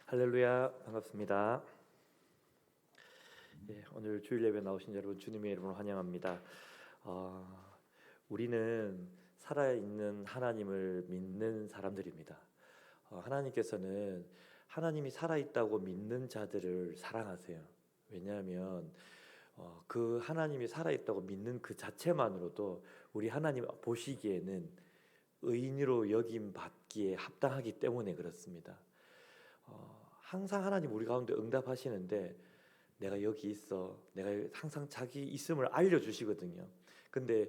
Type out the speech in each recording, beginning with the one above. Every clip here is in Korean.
할렐루야, 반갑습니다. 오늘 주일 예배 나오신 여러분 주님의 이름으로 환영합니다. 우리는 살아있는 하나님을 믿는 사람들입니다. 하나님께서는 하나님이 살아있다고 믿는 자들을 사랑하세요. 왜냐하면 그 하나님이 살아있다고 믿는 그 자체만으로도 우리 하나님 보시기에는 의인으로 여김 받기에 합당하기 때문에 그렇습니다. 항상 하나님 우리 가운데 응답하시는데 내가 여기 있어, 내가 항상 자기 있음을 알려주시거든요. 근데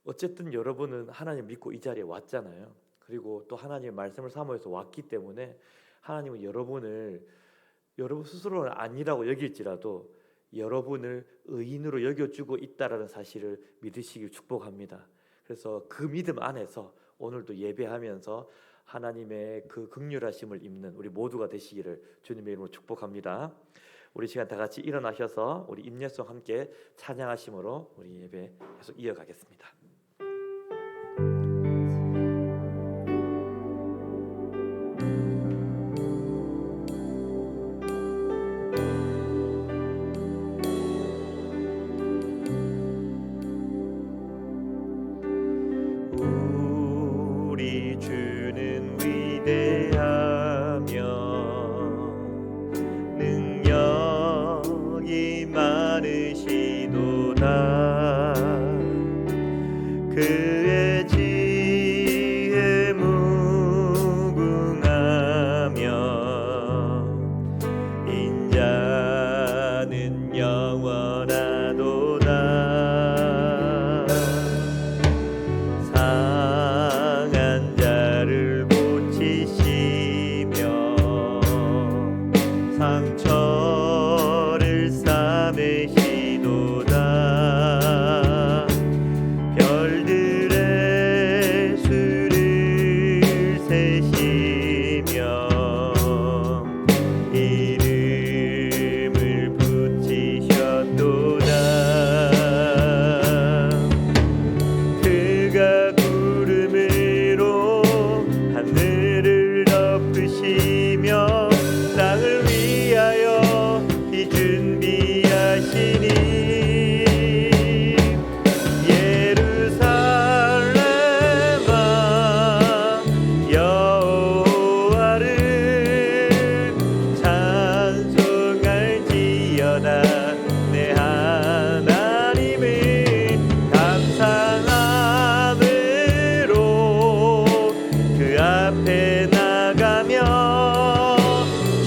어쨌든 여러분은 하나님 믿고 이 자리에 왔잖아요. 그리고 또 하나님의 말씀을 사모해서 왔기 때문에 하나님은 여러분 스스로는 아니라고 여길지라도 여러분을 의인으로 여겨주고 있다라는 사실을 믿으시길 축복합니다. 그래서 그 믿음 안에서 오늘도 예배하면서 하나님의 그 긍휼하심을 입는 우리 모두가 되시기를 주님의 이름으로 축복합니다. 우리 시간 다 같이 일어나셔서 우리 임예송 함께 찬양하심으로 우리 예배 계속 이어가겠습니다. 우리 주는 위대하며 능력이 많으시도다. 그의 지혜 무궁하며 인자는 영원하도다. 상한 자를 고치시며 상처를 싸매시도다. 별들의 수를 세시며 이름을 붙이셨도다. 그가 구름으로 하늘을 덮으시며 땅을 위하여 비 준비하시니 예루살렘아 여호와를 찬송할지어다. 내 하나님은 감사함으로 그 앞에 나가며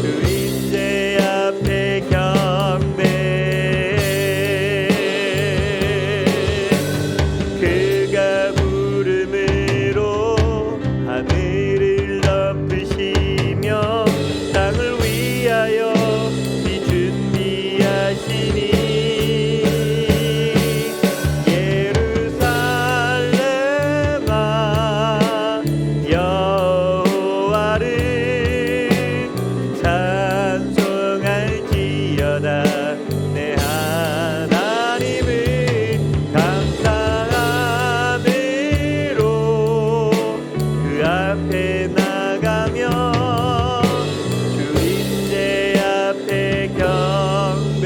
주인제 앞에 경배. 그가 구름으로 하늘을 덮으시며 땅을 위하여 비 준비하시니 예루살렘아 여호와를 찬송할지어다. 내 하나님은 감사함으로 그 앞에 나가며 주인제 앞에 경배.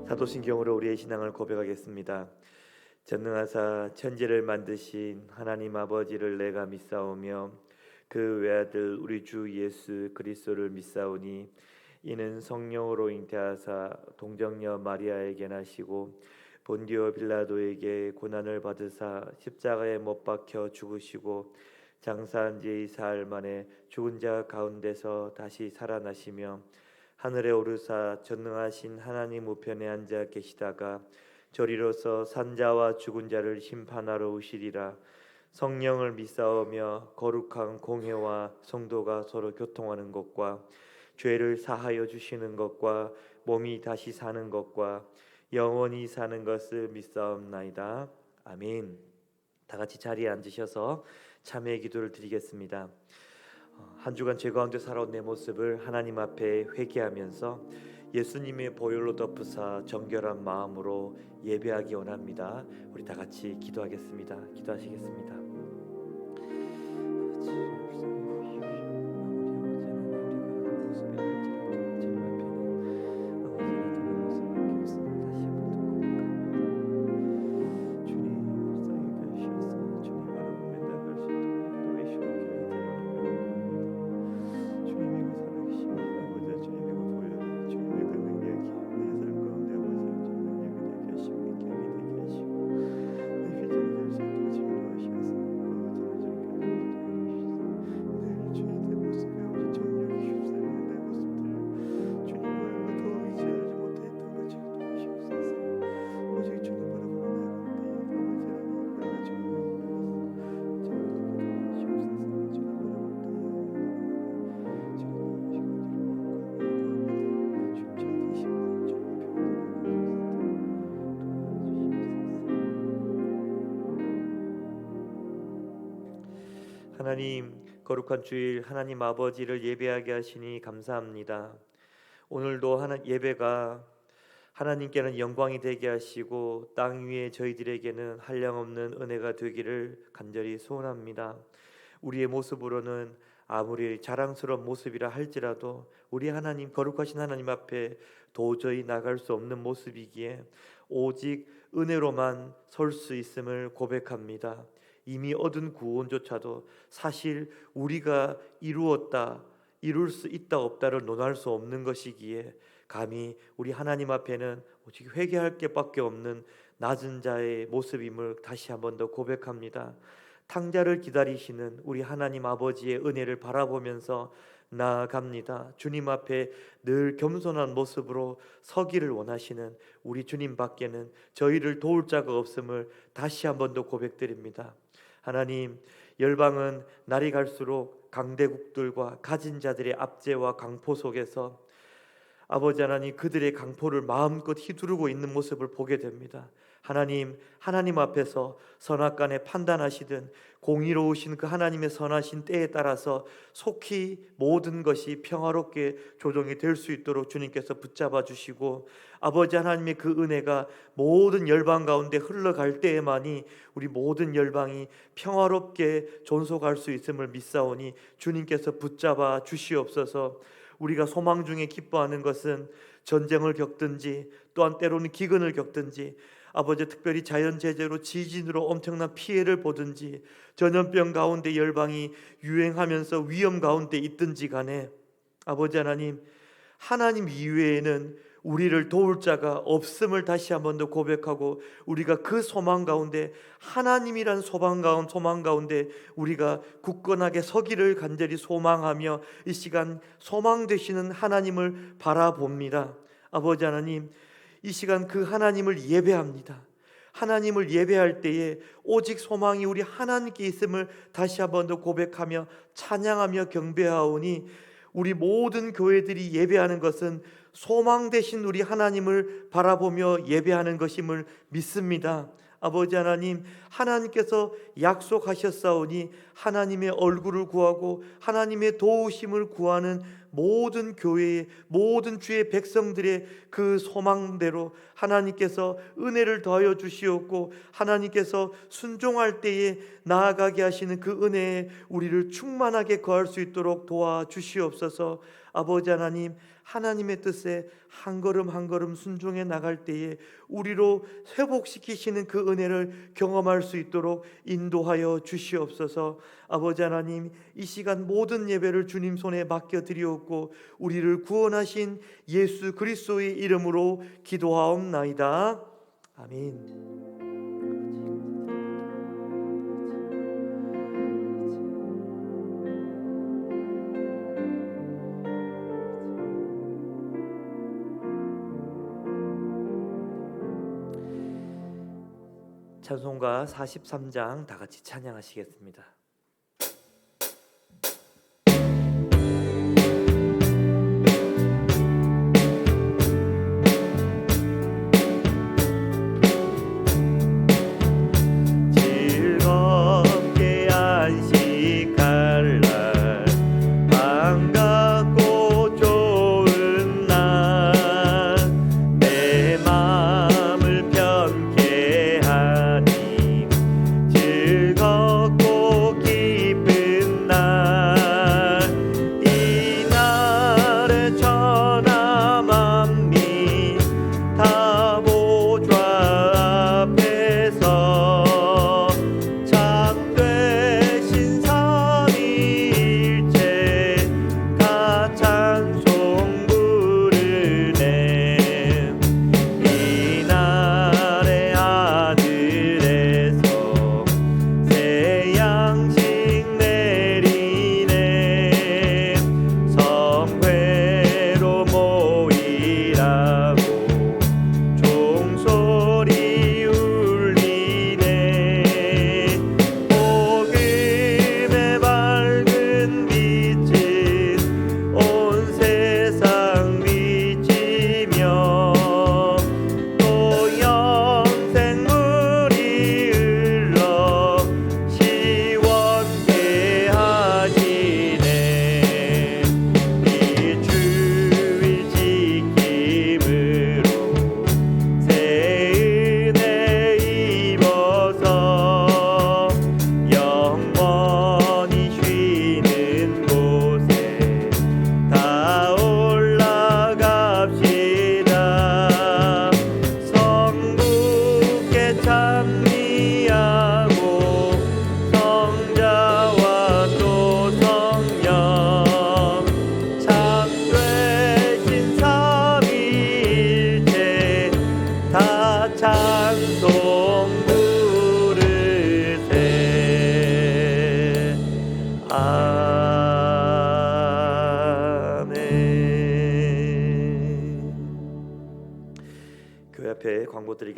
사도신경으로 우리의 신앙을 고백하겠습니다. 전능하사 천지를 만드신 하나님 아버지를 내가 믿사오며 그 외아들 우리 주 예수 그리스도를 믿사오니 이는 성령으로 잉태하사 동정녀 마리아에게 나시고 본디오 빌라도에게 고난을 받으사 십자가에 못 박혀 죽으시고 장사한 지 사흘 만에 죽은 자 가운데서 다시 살아나시며 하늘에 오르사 전능하신 하나님 우편에 앉아 계시다가 저리로서 산자와 죽은 자를 심판하러 오시리라. 성령을 믿사오며 거룩한 공회와 성도가 서로 교통하는 것과 죄를 사하여 주시는 것과 몸이 다시 사는 것과 영원히 사는 것을 믿사옵나이다. 아멘. 다 같이 자리에 앉으셔서 참회의 기도를 드리겠습니다. 한 주간 죄 가운데 살아온 내 모습을 하나님 앞에 회개하면서 예수님의 보혈로 덮으사 정결한 마음으로 예배하기 원합니다. 우리 다 같이 기도하겠습니다. 기도하시겠습니다. 하나님, 거룩한 주일 하나님 아버지를 예배하게 하시니 감사합니다. 오늘도 예배가 하나님께는 영광이 되게 하시고 땅 위에 저희들에게는 한량없는 은혜가 되기를 간절히 소원합니다. 우리의 모습으로는 아무리 자랑스러운 모습이라 할지라도 우리 하나님, 거룩하신 하나님 앞에 도저히 나갈 수 없는 모습이기에 오직 은혜로만 설 수 있음을 고백합니다. 이미 얻은 구원조차도 사실 우리가 이룰 수 있다 없다를 논할 수 없는 것이기에 감히 우리 하나님 앞에는 오직 회개할 게밖에 없는 낮은 자의 모습임을 다시 한 번 더 고백합니다. 탕자를 기다리시는 우리 하나님 아버지의 은혜를 바라보면서 나아갑니다. 주님 앞에 늘 겸손한 모습으로 서기를 원하시는 우리 주님 밖에는 저희를 도울 자가 없음을 다시 한 번 더 고백드립니다. 하나님, 열방은 날이 갈수록 강대국들과 가진 자들의 압제와 강포 속에서 아버지 하나님, 그들의 강포를 마음껏 휘두르고 있는 모습을 보게 됩니다. 하나님 앞에서 선악간에 판단하시든 공의로우신 그 하나님의 선하신 때에 따라서 속히 모든 것이 평화롭게 조정이 될 수 있도록 주님께서 붙잡아 주시고, 아버지 하나님의 그 은혜가 모든 열방 가운데 흘러갈 때에만이 우리 모든 열방이 평화롭게 존속할 수 있음을 믿사오니 주님께서 붙잡아 주시옵소서. 우리가 소망 중에 기뻐하는 것은 전쟁을 겪든지 또한 때로는 기근을 겪든지, 아버지 특별히 자연재해로 지진으로 엄청난 피해를 보든지, 전염병 가운데 열방이 유행하면서 위험 가운데 있든지 간에 아버지 하나님 이외에는 우리를 도울 자가 없음을 다시 한 번 더 고백하고, 우리가 그 소망 가운데, 하나님이란 소망 가운데 우리가 굳건하게 서기를 간절히 소망하며 이 시간 소망 되시는 하나님을 바라봅니다. 아버지 하나님, 이 시간 그 하나님을 예배합니다. 하나님을 예배할 때에 오직 소망이 우리 하나님께 있음을 다시 한 번 더 고백하며 찬양하며 경배하오니, 우리 모든 교회들이 예배하는 것은 소망 되신 우리 하나님을 바라보며 예배하는 것임을 믿습니다. 아버지 하나님, 하나님께서 약속하셨사오니 하나님의 얼굴을 구하고 하나님의 도우심을 구하는 모든 교회의, 모든 주의 백성들의 그 소망대로 하나님께서 은혜를 더하여 주시옵고, 하나님께서 순종할 때에 나아가게 하시는 그 은혜에 우리를 충만하게 거할 수 있도록 도와주시옵소서. 아버지 하나님의 뜻에 한 걸음 한 걸음 순종해 나갈 때에 우리로 회복시키시는 그 은혜를 경험할 수 있도록 인도하여 주시옵소서. 아버지 하나님, 이 시간 모든 예배를 주님 손에 맡겨드리옵고 우리를 구원하신 예수 그리스도의 이름으로 기도하옵나이다. 아멘. 찬송가 43장 다 같이 찬양하시겠습니다. 즐겁게 안식할 날, 반갑고 좋은 날, 내 마음을 편케 하니 즐겁고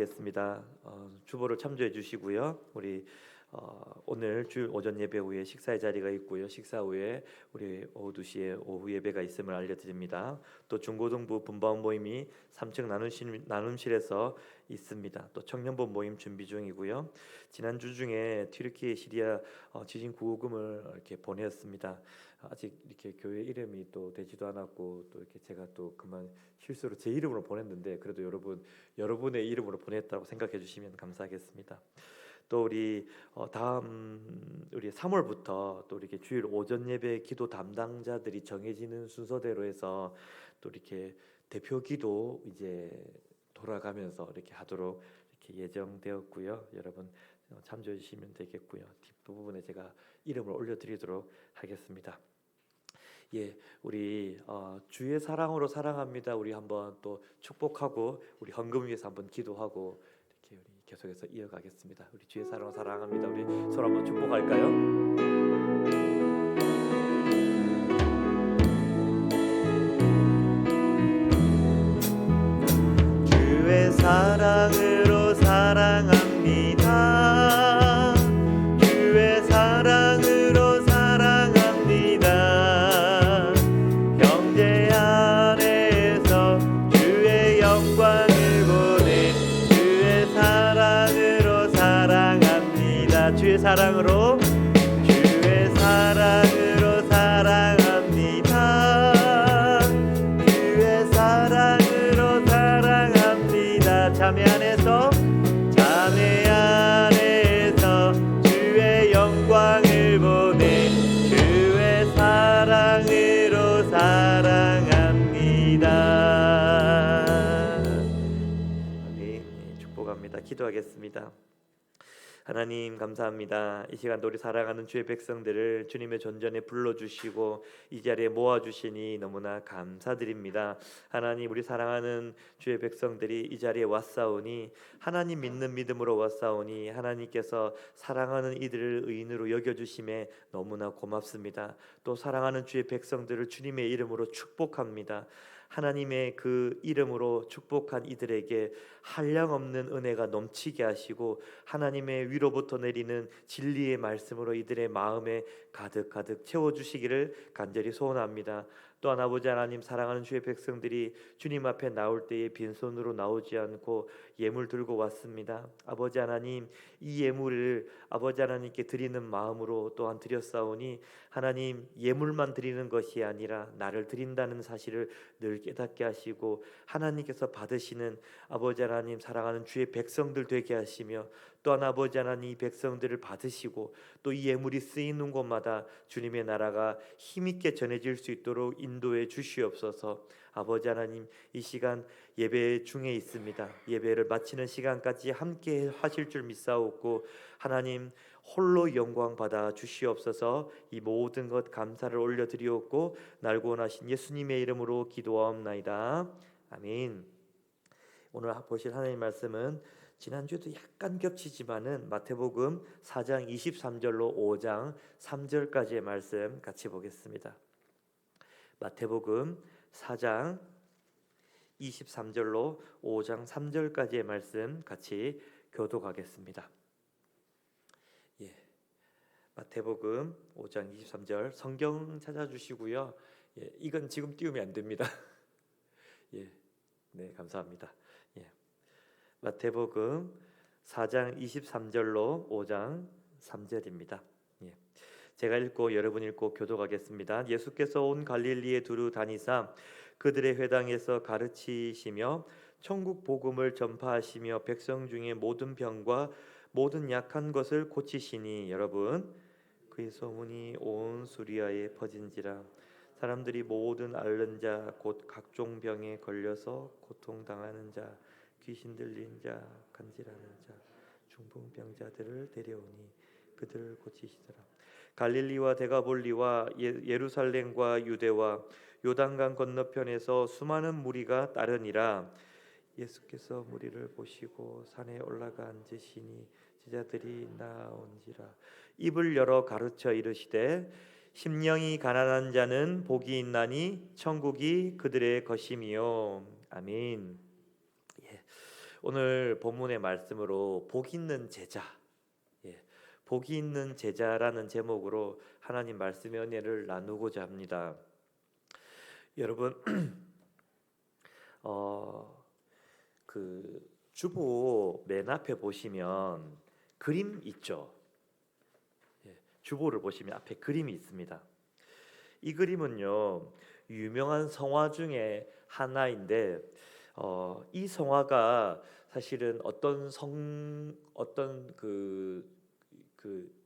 기도하겠습니다. 주보를 참조해 주시고요. 우리 오늘 주일 오전 예배 후에 식사의 자리가 있고요. 식사 후에 우리 오후 2시에 오후 예배가 있음을 알려드립니다. 또 중고등부 분바운 모임이 3층 나눔실에서 있습니다. 또 청년부 모임 준비 중이고요. 지난주 중에 튀르키예 시리아 지진 구호금을 이렇게 보냈습니다. 아직 이렇게 교회 이름이 또 되지도 않았고 또 이렇게 제가 또 그만 실수로 제 이름으로 보냈는데 그래도 여러분의 이름으로 보냈다고 생각해 주시면 감사하겠습니다. 또 우리 우리 3월부터 또 이렇게 주일 오전 예배 기도 담당자들이 정해지는 순서대로 해서 또 이렇게 대표 기도 이제 돌아가면서 이렇게 하도록 이렇게 예정되었고요. 여러분 참조해 주시면 되겠고요. 뒷부분에 제가 이름을 올려드리도록 하겠습니다. 예, 우리 주의 사랑으로 사랑합니다. 우리 한번 또 축복하고 우리 헌금 위해서 한번 기도하고 이렇게 우리 계속해서 이어가겠습니다. 우리 주의 사랑으로 사랑합니다. 우리 서로 한번 축복할까요? 주의 사랑으로 사랑합니다. 주의 사랑으로 사랑합니다. 형제 안에서 주의 영광을 보내 주의 사랑으로 사랑합니다. 주의 사랑으로 주의 사랑으로 사랑합니다. 주의 사랑으로 사랑합니다. 자매 안에서 주의 영광을 보내 주의 사랑으로 사랑합니다. 아멘. 축복합니다. 기도하겠습니다. 하나님 감사합니다. 이 시간 우리 사랑하는 주의 백성들을 주님의 존전에 불러주시고 이 자리에 모아주시니 너무나 감사드립니다. 하나님 우리 사랑하는 주의 백성들이 이 자리에 왔사오니 하나님 믿는 믿음으로 왔사오니 하나님께서 사랑하는 이들을 의인으로 여겨주심에 너무나 고맙습니다. 또 사랑하는 주의 백성들을 주님의 이름으로 축복합니다. 하나님의 그 이름으로 축복한 이들에게 한량없는 은혜가 넘치게 하시고 하나님의 위로부터 내리는 진리의 말씀으로 이들의 마음에 가득 채워주시기를 간절히 소원합니다. 또한 아버지 하나님 사랑하는 주의 백성들이 주님 앞에 나올 때에 빈손으로 나오지 않고 예물 들고 왔습니다. 아버지 하나님 이 예물을 아버지 하나님께 드리는 마음으로 또한 드렸사오니 하나님 예물만 드리는 것이 아니라 나를 드린다는 사실을 늘 깨닫게 하시고 하나님께서 받으시는 아버지 하나님 사랑하는 주의 백성들 되게 하시며 또한 아버지 하나님 이 백성들을 받으시고 또 이 예물이 쓰이는 곳마다 주님의 나라가 힘있게 전해질 수 있도록 인도해 주시옵소서. 아버지 하나님 이 시간 예배 중에 있습니다. 예배를 마치는 시간까지 함께 하실 줄 믿사옵고 하나님 홀로 영광 받아 주시옵소서. 이 모든 것 감사를 올려드리옵고 날고 원하신 예수님의 이름으로 기도하옵나이다. 아멘. 오늘 보실 하나님 말씀은 지난주에도 약간 겹치지만은 마태복음 4장 23절로 5장 3절까지의 말씀 같이 보겠습니다. 마태복음 4장 23절로 5장 3절까지의 말씀 같이 교독하겠습니다. 예. 마태복음 5장 23절 성경 찾아주시고요. 예, 이건 지금 띄우면 안 됩니다. 예. 네, 감사합니다. 예. 마태복음 4장 23절로 5장 3절입니다. 예. 제가 읽고 여러분 읽고 교독하겠습니다. 예수께서 온 갈릴리에 두루 다니사 그들의 회당에서 가르치시며 천국 복음을 전파하시며 백성 중에 모든 병과 모든 약한 것을 고치시니 여러분 그의 소문이 온 수리아에 퍼진지라. 사람들이 모든 앓는 자 곧 각종 병에 걸려서 고통당하는 자 귀신 들린 자 간질하는 자 중풍병자들을 데려오니 그들을 고치시더라. 갈릴리와 데가볼리와 예루살렘과 유대와 요단강 건너편에서 수많은 무리가 따르니라. 예수께서 무리를 보시고 산에 올라가 앉으시니 제자들이 나온지라. 입을 열어 가르쳐 이르시되 심령이 가난한 자는 복이 있나니 천국이 그들의 것이미요. 아멘. 예. 오늘 본문의 말씀으로 복 있는 제자, 예, 복이 있는 제자라는 제목으로 하나님 말씀의 은혜를 나누고자 합니다. 여러분, 그 주보 맨 앞에 보시면 그림 있죠. 주보를 보시면 앞에 그림이 있습니다. 이 그림은요, 유명한 성화 중에 하나인데 이 성화가 사실은 어떤 그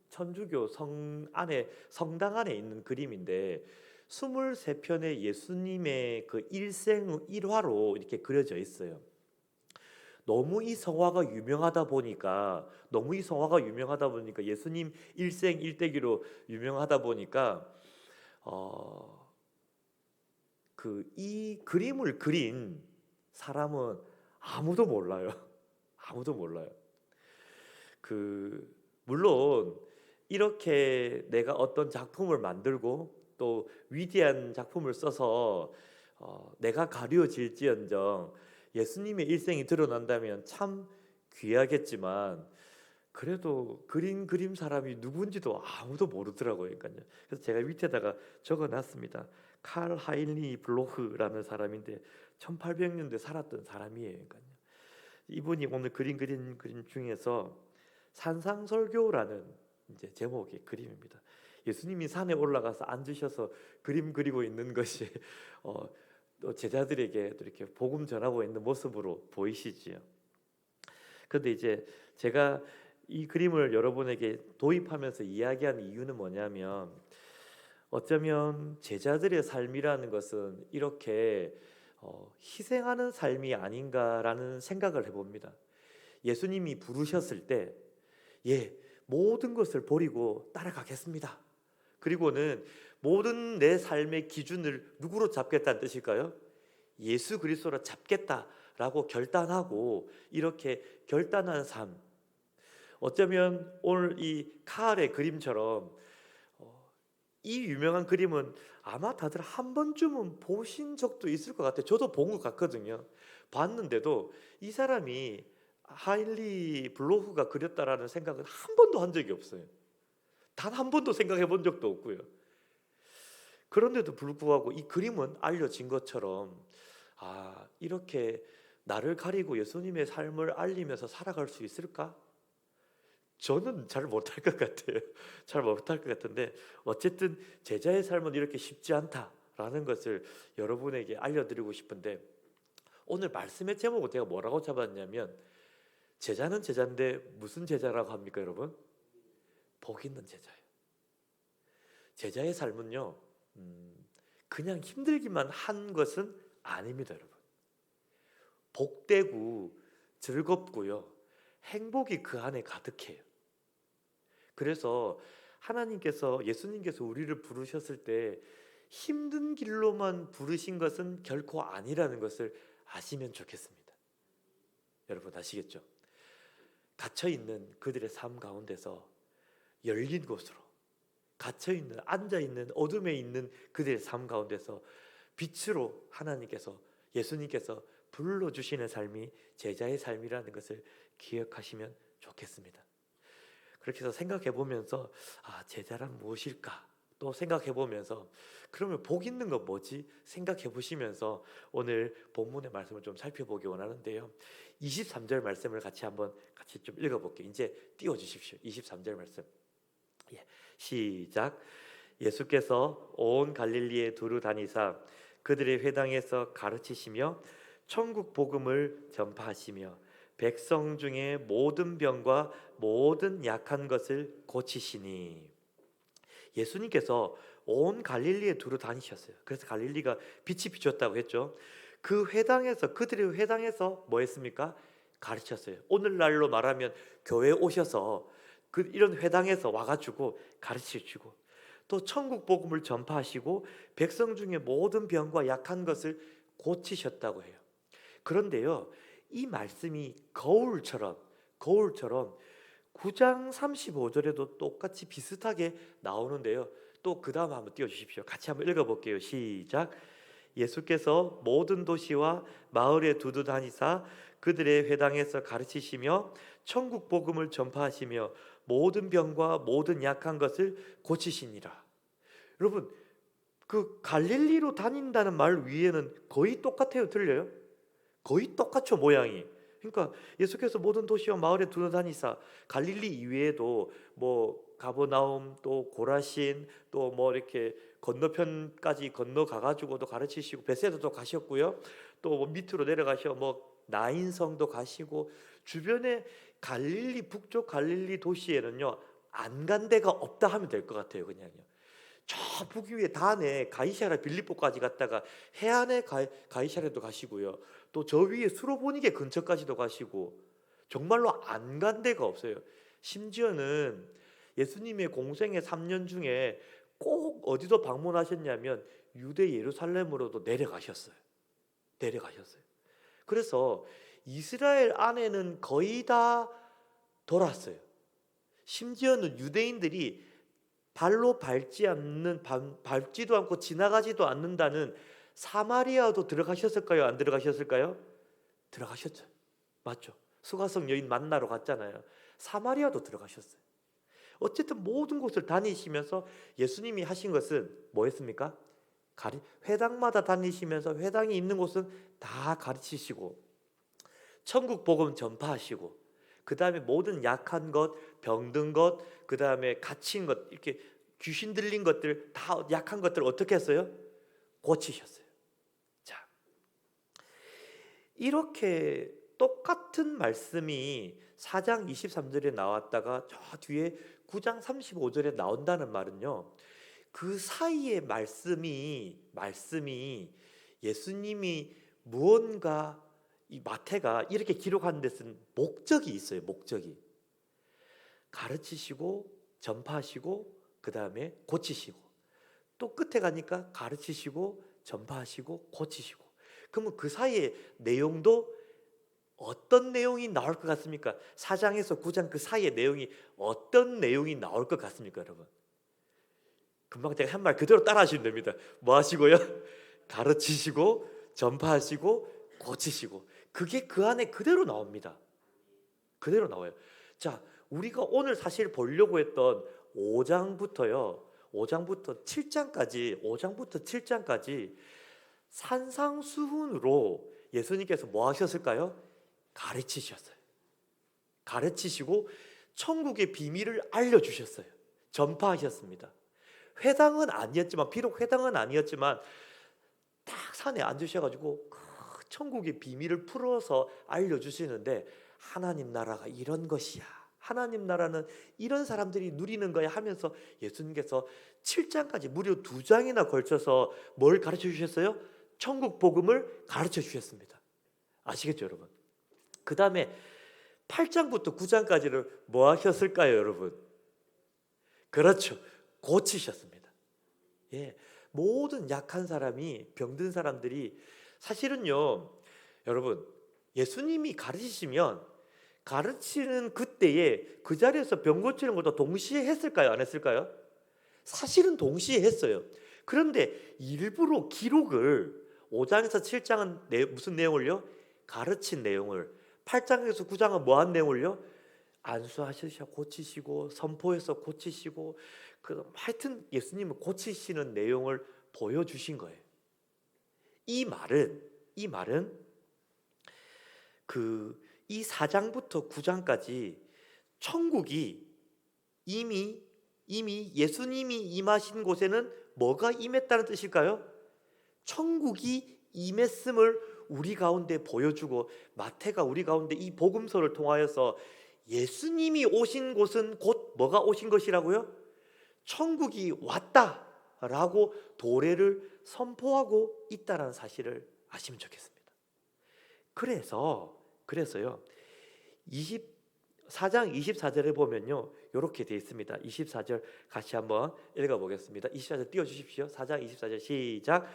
천주교 성당 안에 있는 그림인데 23편의 예수님의 그 일생 일화로 이렇게 그려져 있어요. 너무 이 성화가 유명하다 보니까 예수님 일생 일대기로 유명하다 보니까 이 그림을 그린 사람은 아무도 몰라요. 아무도 몰라요. 물론 이렇게 내가 어떤 작품을 만들고 또 위대한 작품을 써서 내가 가려질지언정 예수님의 일생이 드러난다면 참 귀하겠지만 그래도 그림 사람이 누군지도 아무도 모르더라고요. 그러니까요. 그래서 제가 밑에다가 적어놨습니다. 칼 하인리 블로흐라는 사람인데 1800년대 살았던 사람이에요. 그러니까요. 이분이 오늘 그림 중에서 산상설교라는 이제 제목의 그림입니다. 예수님이 산에 올라가서 앉으셔서 그림 그리고 있는 것이 또 제자들에게 또 이렇게 복음 전하고 있는 모습으로 보이시지요. 그런데 이제 제가 이 그림을 여러분에게 도입하면서 이야기하는 이유는 뭐냐면 어쩌면 제자들의 삶이라는 것은 이렇게 희생하는 삶이 아닌가라는 생각을 해봅니다. 예수님이 부르셨을 때 모든 것을 버리고 따라가겠습니다. 그리고는 모든 내 삶의 기준을 누구로 잡겠다는 뜻일까요? 예수 그리스도로 잡겠다라고 결단하고 이렇게 결단한 삶. 어쩌면 오늘 이 칼의 그림처럼 이 유명한 그림은 아마 다들 한 번쯤은 보신 적도 있을 것 같아요. 저도 본 것 같거든요. 봤는데도 이 사람이 하인리 블로흐가 그렸다라는 생각은 한 번도 한 적이 없어요. 단 한 번도 생각해 본 적도 없고요. 그런데도 불구하고 이 그림은 알려진 것처럼 이렇게 나를 가리고 예수님의 삶을 알리면서 살아갈 수 있을까? 저는 잘 못할 것 같아요. 잘 못할 것 같은데 어쨌든 제자의 삶은 이렇게 쉽지 않다라는 것을 여러분에게 알려드리고 싶은데 오늘 말씀의 제목을 제가 뭐라고 잡았냐면 제자는 제자인데 무슨 제자라고 합니까, 여러분? 복 있는 제자예요. 제자의 삶은요, 그냥 힘들기만 한 것은 아닙니다, 여러분. 복되고 즐겁고요, 행복이 그 안에 가득해요. 그래서 예수님께서 우리를 부르셨을 때 힘든 길로만 부르신 것은 결코 아니라는 것을 아시면 좋겠습니다. 여러분 아시겠죠? 갇혀있는 그들의 삶 가운데서 열린 곳으로, 갇혀있는 앉아있는 어둠에 있는 그들의 삶 가운데서 빛으로 예수님께서 불러주시는 삶이 제자의 삶이라는 것을 기억하시면 좋겠습니다. 그렇게 해서 생각해 보면서 제자란 무엇일까? 또 생각해 보면서 그러면 복 있는 건 뭐지? 생각해 보시면서 오늘 본문의 말씀을 좀 살펴보기 원하는데요. 23절 말씀을 같이 좀 읽어볼게요. 이제 띄워주십시오. 23절 말씀. 시작. 예수께서 온 갈릴리에 두루 다니사 그들의 회당에서 가르치시며 천국 복음을 전파하시며 백성 중에 모든 병과 모든 약한 것을 고치시니. 예수님께서 온 갈릴리에 두루 다니셨어요. 그래서 갈릴리가 빛이 비쳤다고 했죠. 그들의 회당에서 뭐 했습니까? 가르쳤어요. 오늘날로 말하면 교회에 오셔서 이런 회당에서 와가지고 가르치시고 또 천국 복음을 전파하시고 백성 중에 모든 병과 약한 것을 고치셨다고 해요. 그런데요, 이 말씀이 거울처럼 9장 35절에도 똑같이 비슷하게 나오는데요. 또 그 다음 한번 띄워주십시오. 같이 한번 읽어볼게요. 시작. 예수께서 모든 도시와 마을에 두루 다니사 그들의 회당에서 가르치시며 천국 복음을 전파하시며 모든 병과 모든 약한 것을 고치시니라. 여러분, 그 갈릴리로 다닌다는 말 위에는 거의 똑같아요. 들려요? 거의 똑같죠, 모양이. 그러니까 예수께서 모든 도시와 마을에 두루다니사 갈릴리 이외에도 뭐 가버나움, 또 고라신, 또 뭐 이렇게 건너편까지 건너가 가지고도 가르치시고 베세다도 가셨고요. 또뭐 밑으로 내려가셔 뭐 나인성도 가시고 주변에 갈릴리 북쪽 갈릴리 도시에는요 안 간 데가 없다 하면 될 것 같아요. 그냥요. 저 북위에 단에 가이사라 빌립보까지 갔다가 해안에 가이사라도 가시고요. 또 저 위에 수로보니게 근처까지도 가시고 정말로 안 간 데가 없어요. 심지어는 예수님의 공생의 3년 중에 꼭 어디도 방문하셨냐면 유대 예루살렘으로도 내려가셨어요. 내려가셨어요. 그래서 이스라엘 안에는 거의 다 돌았어요. 심지어는 유대인들이 발로 밟지도 않고 지나가지도 않는다는 사마리아도 들어가셨을까요? 안 들어가셨을까요? 들어가셨죠. 맞죠? 수가성 여인 만나러 갔잖아요. 사마리아도 들어가셨어요. 어쨌든 모든 곳을 다니시면서 예수님이 하신 것은 뭐였습니까? 회당마다 다니시면서 회당이 있는 곳은 다 가르치시고 천국 복음 전파하시고 그 다음에 모든 약한 것, 병든 것, 그 다음에 갇힌 것, 이렇게 귀신 들린 것들 다 약한 것들 어떻게 했어요? 고치셨어요. 자, 이렇게 똑같은 말씀이 4장 23절에 나왔다가 저 뒤에 9장 35절에 나온다는 말은요. 그 사이의 말씀이 예수님이 무언가 이 마태가 이렇게 기록하는 데서는 목적이 있어요. 목적이 가르치시고 전파하시고 그 다음에 고치시고 또 끝에 가니까 가르치시고 전파하시고 고치시고 그러면 그 사이의 내용도 어떤 내용이 나올 것 같습니까? 4장에서 9장 그 사이의 내용이 어떤 내용이 나올 것 같습니까, 여러분? 금방 제가 한 말 그대로 따라 하시면 됩니다. 뭐 하시고요? 가르치시고 전파하시고 고치시고 그게 그 안에 그대로 나옵니다. 그대로 나와요. 자, 우리가 오늘 사실 보려고 했던 5장부터 7장까지 산상수훈으로 예수님께서 뭐 하셨을까요? 가르치셨어요. 가르치시고 천국의 비밀을 알려주셨어요. 전파하셨습니다. 비록 회당은 아니었지만 딱 산에 앉으셔가지고 천국의 비밀을 풀어서 알려주시는데 하나님 나라가 이런 것이야. 하나님 나라는 이런 사람들이 누리는 거야 하면서 예수님께서 7장까지 무려 2장이나 걸쳐서 뭘 가르쳐 주셨어요? 천국 복음을 가르쳐 주셨습니다. 아시겠죠, 여러분? 그 다음에 8장부터 9장까지를 뭐 하셨을까요, 여러분? 그렇죠. 고치셨습니다. 예, 모든 약한 사람이 병든 사람들이 사실은요, 여러분 예수님이 가르치시면 가르치는 그때에 그 자리에서 병 고치는 것도 동시에 했을까요? 안 했을까요? 사실은 동시에 했어요. 그런데 일부러 기록을 5장에서 7장은 무슨 내용을요? 가르친 내용을 8장에서 9장은 뭐한 내용을요? 안수하셔서 고치시고 선포해서 고치시고 하여튼 예수님은 고치시는 내용을 보여주신 거예요. 이 말은 이 4장부터 9장까지 천국이 이미 예수님이 임하신 곳에는 뭐가 임했다는 뜻일까요? 천국이 임했음을 우리 가운데 보여주고 마태가 우리 가운데 이 복음서를 통하여서 예수님이 오신 곳은 곧 뭐가 오신 것이라고요? 천국이 왔다라고 도래를 선포하고 있다는 사실을 아시면 좋겠습니다. 그래서요 4장 24절에 보면요 이렇게 되어 있습니다. 24절 같이 한번 읽어보겠습니다. 24절 띄워주십시오. 4장 24절 시작.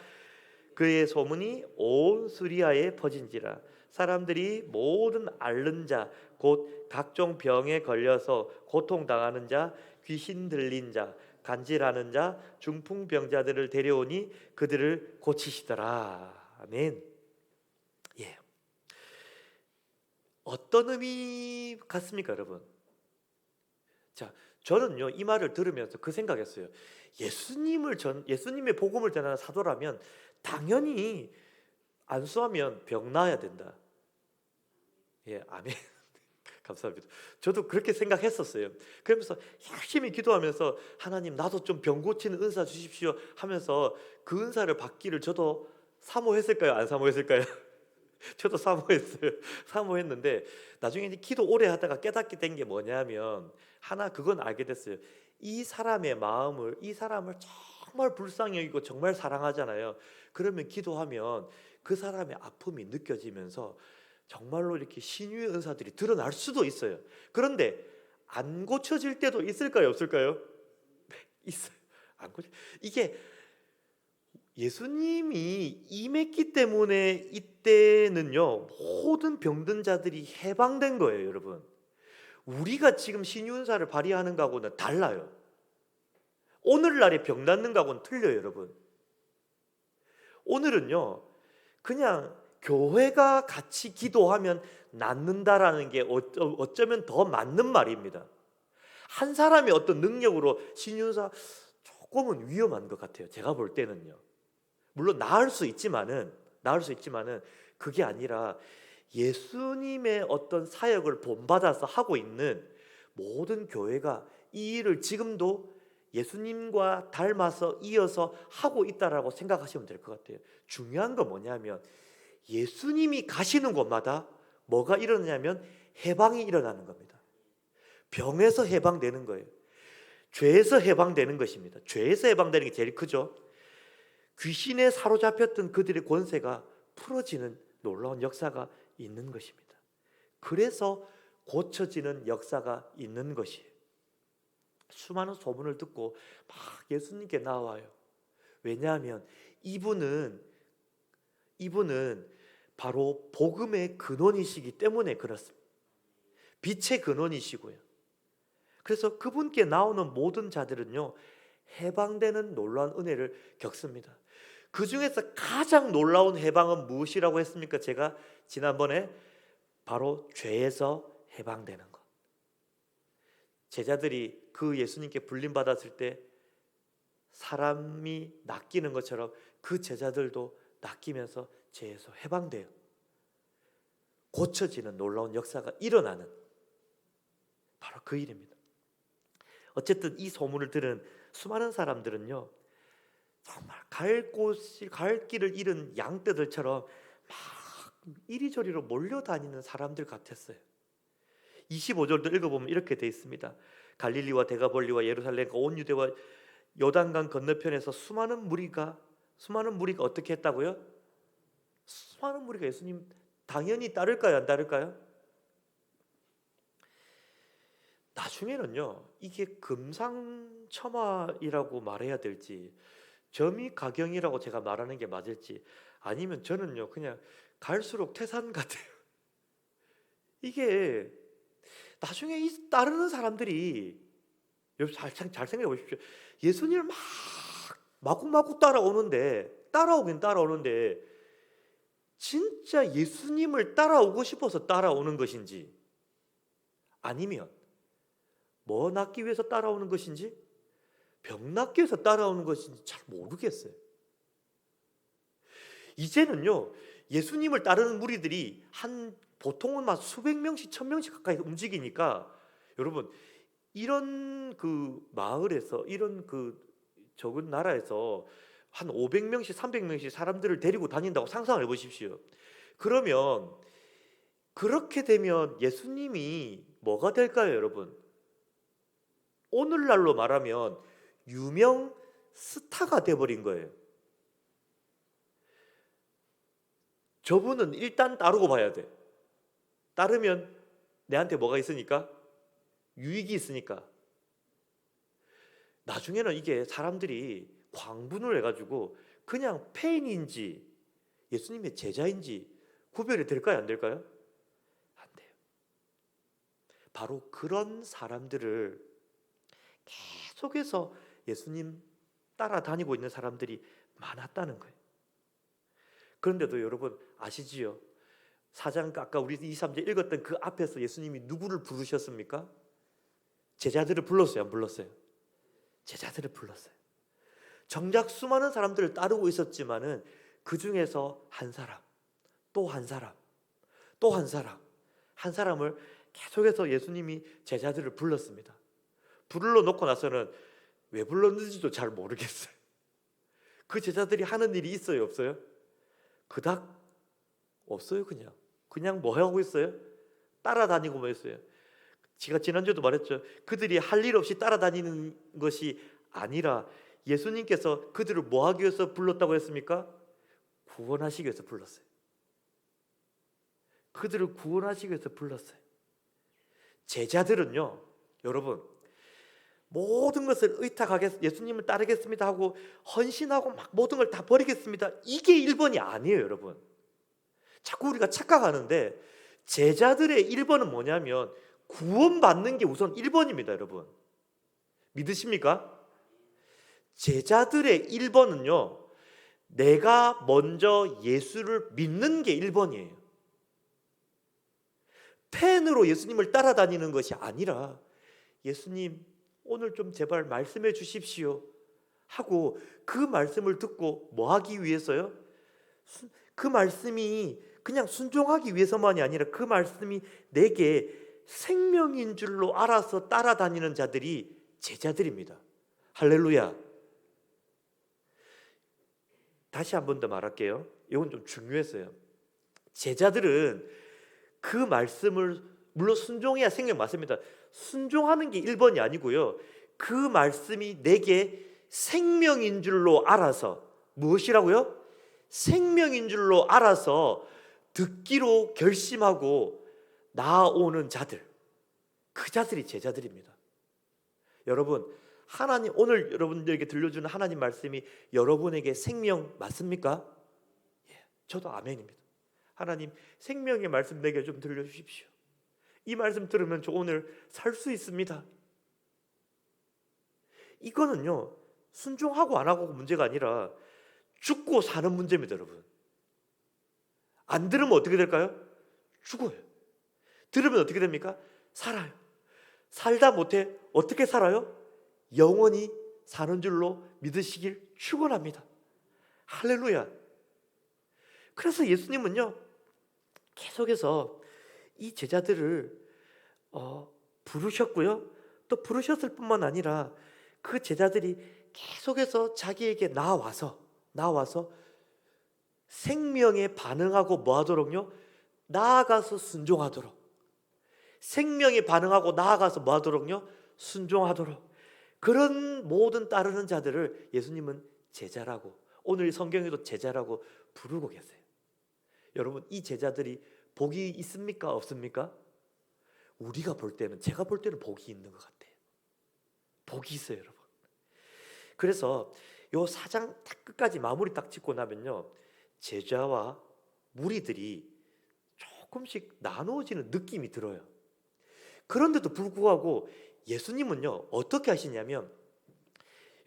그의 소문이 온 수리아에 퍼진지라 사람들이 모든 앓는 자 곧 각종 병에 걸려서 고통당하는 자 귀신 들린 자 간질하는 자 중풍병자들을 데려오니 그들을 고치시더라. 아멘. 예. 어떤 의미 같습니까, 여러분? 자, 저는요 이 말을 들으면서 그 생각했어요. 예수님의 복음을 전하는 사도라면 당연히 안수하면 병 나아야 된다. 예, 아멘. 감사합니다. 저도 그렇게 생각했었어요. 그러면서 열심히 기도하면서 하나님 나도 좀 병 고치는 은사 주십시오 하면서 그 은사를 받기를 저도 사모했을까요? 안 사모했을까요? 저도 사모했어요. 사모했는데 나중에 이제 기도 오래 하다가 깨닫게 된 게 뭐냐면 하나 그건 알게 됐어요. 이 사람의 마음을 이 사람을 정말 불쌍히 여기고 정말 사랑하잖아요. 그러면 기도하면 그 사람의 아픔이 느껴지면서 정말로 이렇게 신유의 은사들이 드러날 수도 있어요. 그런데 안 고쳐질 때도 있을까요? 없을까요? 있어요. 안 고쳐. 이게 예수님이 임했기 때문에 이때는요 모든 병든 자들이 해방된 거예요, 여러분. 우리가 지금 신유은사를 발휘하는 거하고는 달라요. 오늘날의 병 낫는 거하고는 틀려요, 여러분. 오늘은요 그냥 교회가 같이 기도하면 낫는다라는 게 어쩌면 더 맞는 말입니다. 한 사람의 어떤 능력으로 신유은사 조금은 위험한 것 같아요, 제가 볼 때는요. 물론 나을 수 있지만은 그게 아니라 예수님의 어떤 사역을 본받아서 하고 있는 모든 교회가 이 일을 지금도 예수님과 닮아서 이어서 하고 있다라고 생각하시면 될 것 같아요. 중요한 건 뭐냐면 예수님이 가시는 곳마다 뭐가 일어나냐면 해방이 일어나는 겁니다. 병에서 해방되는 거예요. 죄에서 해방되는 것입니다. 죄에서 해방되는 게 제일 크죠. 귀신에 사로잡혔던 그들의 권세가 풀어지는 놀라운 역사가 있는 것입니다. 그래서 고쳐지는 역사가 있는 것이에요. 수많은 소문을 듣고 막 예수님께 나와요. 왜냐하면 이분은 바로 복음의 근원이시기 때문에 그렇습니다. 빛의 근원이시고요. 그래서 그분께 나오는 모든 자들은요 해방되는 놀라운 은혜를 겪습니다. 그 중에서 가장 놀라운 해방은 무엇이라고 했습니까? 제가 지난번에 바로 죄에서 해방되는 것. 제자들이 그 예수님께 불림받았을 때 사람이 낚이는 것처럼 그 제자들도 낚이면서 죄에서 해방돼요. 고쳐지는 놀라운 역사가 일어나는 바로 그 일입니다. 어쨌든 이 소문을 들은 수많은 사람들은요 정말 갈 길을 잃은 양떼들처럼 막 이리저리로 몰려다니는 사람들 같았어요. 25절도 읽어보면 이렇게 되어 있습니다. 갈릴리와 데가볼리와 예루살렘과 온 유대와 요단강 건너편에서 수많은 무리가 어떻게 했다고요? 수많은 무리가 예수님 당연히 따를까요? 안 따를까요? 나중에는요 이게 금상첨화이라고 말해야 될지 점이가경이라고 제가 말하는 게 맞을지 아니면 저는요 그냥 갈수록 태산 같아요. 이게 나중에 이 따르는 사람들이 여러분 잘 생각해 보십시오. 예수님을 막 마구마구 따라오는데 진짜 예수님을 따라오고 싶어서 따라오는 것인지 아니면 뭐 낫기 위해서 따라오는 것인지 병 낫기 위해서 따라오는 것인지 잘 모르겠어요. 이제는요 예수님을 따르는 무리들이 보통은 막 수백 명씩 1000명씩 가까이 움직이니까 여러분 이런 그 마을에서 이런 그 적은 나라에서 한 500명씩 300명씩 사람들을 데리고 다닌다고 상상을 해보십시오. 그러면 그렇게 되면 예수님이 뭐가 될까요, 여러분? 오늘날로 말하면 유명 스타가 돼버린 거예요. 저분은 일단 따르고 봐야 돼. 따르면 내한테 뭐가 있으니까? 유익이 있으니까. 나중에는 이게 사람들이 광분을 해가지고 그냥 팬인지 예수님의 제자인지 구별이 될까요? 안 될까요? 안 돼요. 바로 그런 사람들을 계속해서 예수님 따라다니고 있는 사람들이 많았다는 거예요. 그런데도 여러분 아시지요? 4장 아까 우리 2, 3절 읽었던 그 앞에서 예수님이 누구를 부르셨습니까? 제자들을 불렀어요, 안 불렀어요? 제자들을 불렀어요. 정작 수많은 사람들을 따르고 있었지만은 그 중에서 한 사람, 또 한 사람, 또 한 사람, 한 사람을 계속해서 예수님이 제자들을 불렀습니다. 불러 놓고 나서는 왜 불렀는지도 잘 모르겠어요. 그 제자들이 하는 일이 있어요, 없어요? 그닥 없어요. 그냥 뭐 하고 있어요? 따라다니고 뭐 했어요? 제가 지난주에도 말했죠. 그들이 할 일 없이 따라다니는 것이 아니라 예수님께서 그들을 뭐 하기 위해서 불렀다고 했습니까? 구원하시기 위해서 불렀어요. 그들을 구원하시기 위해서 불렀어요. 제자들은요, 여러분, 모든 것을 예수님을 따르겠습니다 하고 헌신하고 막 모든 걸 다 버리겠습니다, 이게 1번이 아니에요, 여러분. 자꾸 우리가 착각하는데 제자들의 1번은 뭐냐면 구원받는 게 우선 1번입니다, 여러분. 믿으십니까? 제자들의 1번은요, 내가 먼저 예수를 믿는 게 1번이에요. 팬으로 예수님을 따라다니는 것이 아니라 예수님 오늘 좀 제발 말씀해 주십시오 하고 그 말씀을 듣고 뭐 하기 위해서요? 그 말씀이 그냥 순종하기 위해서만이 아니라 그 말씀이 내게 생명인 줄로 알아서 따라다니는 자들이 제자들입니다. 할렐루야. 다시 한 번 더 말할게요. 이건 좀 중요했어요. 제자들은 그 말씀을, 물론 순종해야 생명 맞습니다. 순종하는 게 1번이 아니고요, 그 말씀이 내게 생명인 줄로 알아서, 무엇이라고요? 생명인 줄로 알아서 듣기로 결심하고 나아오는 자들, 그 자들이 제자들입니다. 여러분, 하나님, 오늘 여러분들에게 들려주는 하나님 말씀이 여러분에게 생명 맞습니까? 예, 저도 아멘입니다. 하나님, 생명의 말씀 내게 좀 들려주십시오. 이 말씀 들으면 저 오늘 살 수 있습니다. 이거는요, 순종하고 안 하고 문제가 아니라 죽고 사는 문제입니다, 여러분. 안 들으면 어떻게 될까요? 죽어요. 들으면 어떻게 됩니까? 살아요. 살다 못해 어떻게 살아요? 영원히 사는 줄로 믿으시길 축원합니다. 할렐루야. 그래서 예수님은요, 계속해서 이 제자들을 부르셨고요, 또 부르셨을 뿐만 아니라 그 제자들이 계속해서 자기에게 나와서 생명에 반응하고 뭐 하도록요? 나아가서 순종하도록. 생명에 반응하고 나아가서 뭐 하도록요? 순종하도록. 그런 모든 따르는 자들을 예수님은 제자라고, 오늘 성경에도 제자라고 부르고 계세요. 여러분, 이 제자들이 복이 있습니까? 없습니까? 우리가 볼 때는, 제가 볼 때는 복이 있는 것 같아요. 복이 있어요, 여러분. 그래서 요 4장 딱 끝까지 마무리 딱 짓고 나면요, 제자와 무리들이 조금씩 나누어지는 느낌이 들어요. 그런데도 불구하고 예수님은요, 어떻게 하시냐면,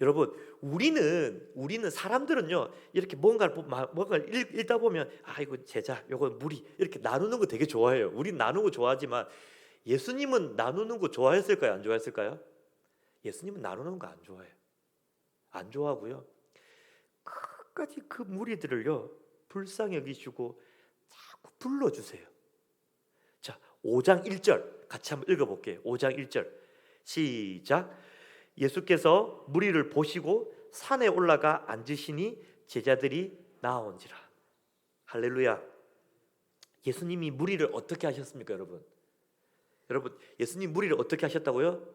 여러분, 우리는 사람들은요, 이렇게 뭔가를 읽다 보면, 이거 제자, 이거 무리, 이렇게 나누는 거 되게 좋아해요. 우린 나누는 거 좋아하지만 예수님은 나누는 거 좋아했을까요? 안 좋아했을까요? 예수님은 나누는 거 안 좋아해요. 안 좋아하고요, 끝까지 그 무리들을요, 불쌍히 여기시고 자꾸 불러주세요. 자, 5장 1절 같이 한번 읽어볼게요. 5장 1절 시작. 예수께서 무리를 보시고 산에 올라가 앉으시니 제자들이 나온지라. 할렐루야. 예수님이 무리를 어떻게 하셨습니까, 여러분? 여러분, 예수님 무리를 어떻게 하셨다고요?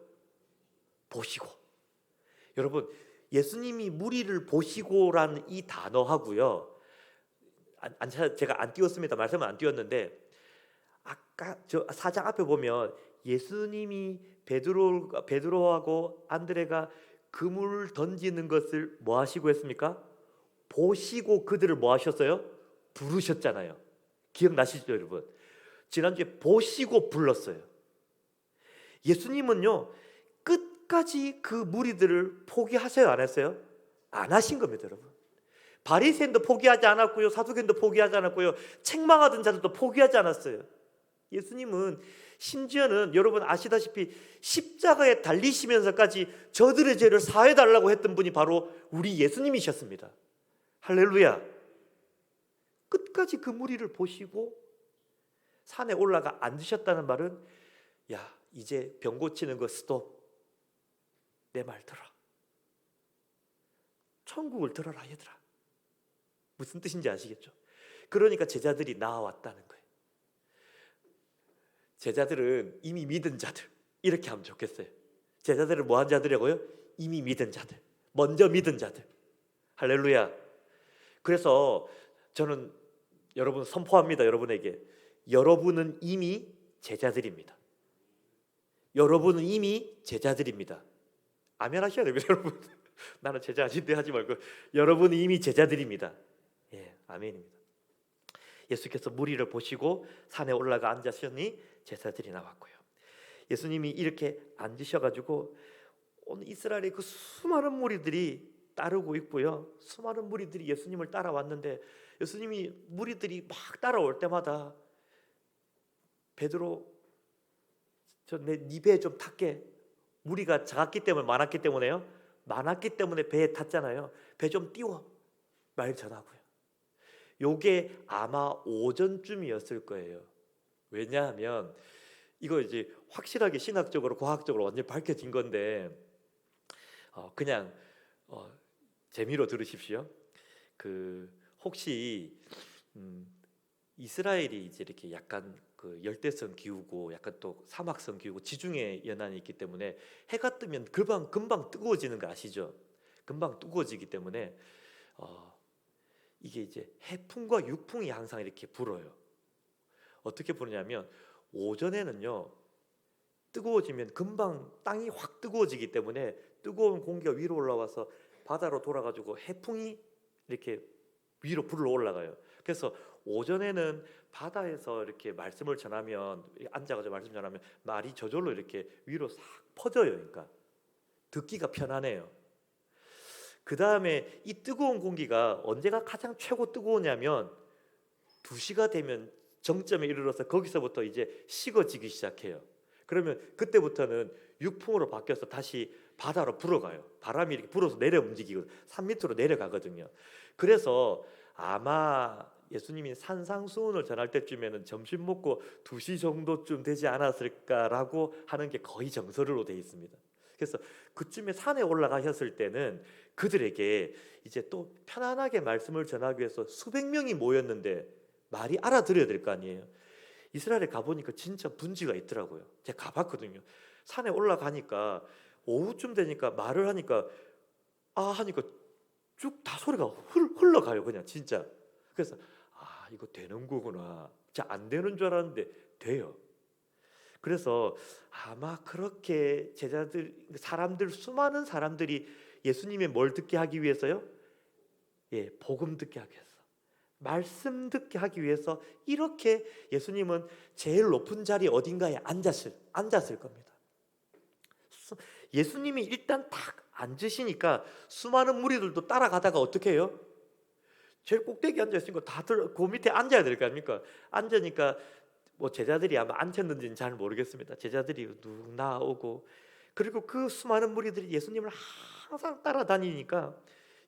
보시고. 여러분, 예수님이 무리를 보시고라는 이 단어하고요, 제가 안 띄웠습니다. 말씀은 안 띄웠는데, 아까 저 4장 앞에 보면 예수님이 베드로하고 안드레가 그물 던지는 것을 뭐 하시고 했습니까? 보시고 그들을 뭐 하셨어요? 부르셨잖아요. 기억나시죠, 여러분? 지난주에 보시고 불렀어요. 예수님은요, 끝까지 그 무리들을 포기하세요, 안 했어요? 안 하신 겁니다, 여러분. 바리새인도 포기하지 않았고요, 사두개인도 포기하지 않았고요, 책망하던 자들도 포기하지 않았어요. 예수님은 심지어는 여러분 아시다시피 십자가에 달리시면서까지 저들의 죄를 사해달라고 했던 분이 바로 우리 예수님이셨습니다. 할렐루야. 끝까지 그 무리를 보시고 산에 올라가 앉으셨다는 말은, 야, 이제 병 고치는 거 스톱. 내 말 들어. 천국을 들어라 얘들아. 무슨 뜻인지 아시겠죠? 그러니까 제자들이 나와왔다는 거예요. 제자들은 이미 믿은 자들, 이렇게 하면 좋겠어요. 제자들은 뭐한 자들이라고요? 이미 믿은 자들, 먼저 믿은 자들. 할렐루야. 그래서 저는 여러분 선포합니다. 여러분에게, 여러분은 이미 제자들입니다. 여러분은 이미 제자들입니다. 아멘 하셔야 됩니다. 여러분, 나는 제자 아닌데 하지 말고, 여러분은 이미 제자들입니다. 예, 아멘입니다. 예수께서 무리를 보시고 산에 올라가 앉으셨니 제자들이 나왔고요. 예수님이 이렇게 앉으셔가지고 오늘 이스라엘의 그 수많은 무리들이 따르고 있고요. 수많은 무리들이 예수님을 따라왔는데, 예수님이 무리들이 막 따라올 때마다 베드로, 네 배에 좀 탈게. 무리가 작았기 때문에, 많았기 때문에요. 많았기 때문에 배에 탔잖아요. 배 좀 띄워. 말 전하고요. 요게 아마 오전쯤이었을 거예요. 왜냐하면 이거 이제 확실하게 신학적으로 과학적으로 완전 밝혀진 건데, 그냥 재미로 들으십시오. 그 혹시 이스라엘이 이제 이렇게 약간 그 열대성 기후고 약간 또 사막성 기후고 지중해 연안이 있기 때문에 해가 뜨면 금방 뜨거워지는 거 아시죠? 금방 뜨거워지기 때문에 이게 이제 해풍과 육풍이 항상 이렇게 불어요. 어떻게 부르냐면 오전에는요, 뜨거워지면 금방 땅이 확 뜨거워지기 때문에 뜨거운 공기가 위로 올라와서 바다로 돌아가지고 해풍이 이렇게 위로 불러 올라가요. 그래서 오전에는 바다에서 이렇게 말씀을 전하면, 앉아가지고 말씀 전하면 말이 저절로 이렇게 위로 싹 퍼져요. 그러니까 듣기가 편하네요. 그 다음에 이 뜨거운 공기가 언제가 가장 최고 뜨거우냐면 2시가 되면 정점에 이르러서 거기서부터 이제 식어지기 시작해요. 그러면 그때부터는 육풍으로 바뀌어서 다시 바다로 불어가요. 바람이 이렇게 불어서 내려 움직이고 산 밑으로 내려가거든요. 그래서 아마 예수님이 산상수훈을 전할 때쯤에는 점심 먹고 2시 정도쯤 되지 않았을까라고 하는 게 거의 정설로 되어 있습니다. 그래서 그쯤에 산에 올라가셨을 때는 그들에게 이제 또 편안하게 말씀을 전하기 위해서 수백 명이 모였는데 말이 알아들어야 될 거 아니에요. 이스라엘에 가보니까 진짜 분지가 있더라고요. 제가 가봤거든요. 산에 올라가니까 오후쯤 되니까 말을 하니까 하니까 쭉 다 소리가 흘러가요. 그냥 진짜. 그래서 이거 되는 거구나. 진짜 안 되는 줄 알았는데 돼요. 그래서 아마 그렇게 제자들, 사람들, 수많은 사람들이 예수님의 뭘 듣게 하기 위해서요? 예, 복음 듣게 하기 위해서, 말씀 듣게 하기 위해서 이렇게 예수님은 제일 높은 자리 어딘가에 앉았을 겁니다. 예수님이 일단 딱 앉으시니까 수많은 무리들도 따라가다가 어떻게 해요? 제일 꼭대기 앉아있으니까 다들 그 밑에 앉아야 될 거 아닙니까? 앉으니까 뭐 제자들이 아마 앉혔는지는 잘 모르겠습니다. 제자들이 누 나오고, 그리고 그 수많은 무리들이 예수님을 항상 따라다니니까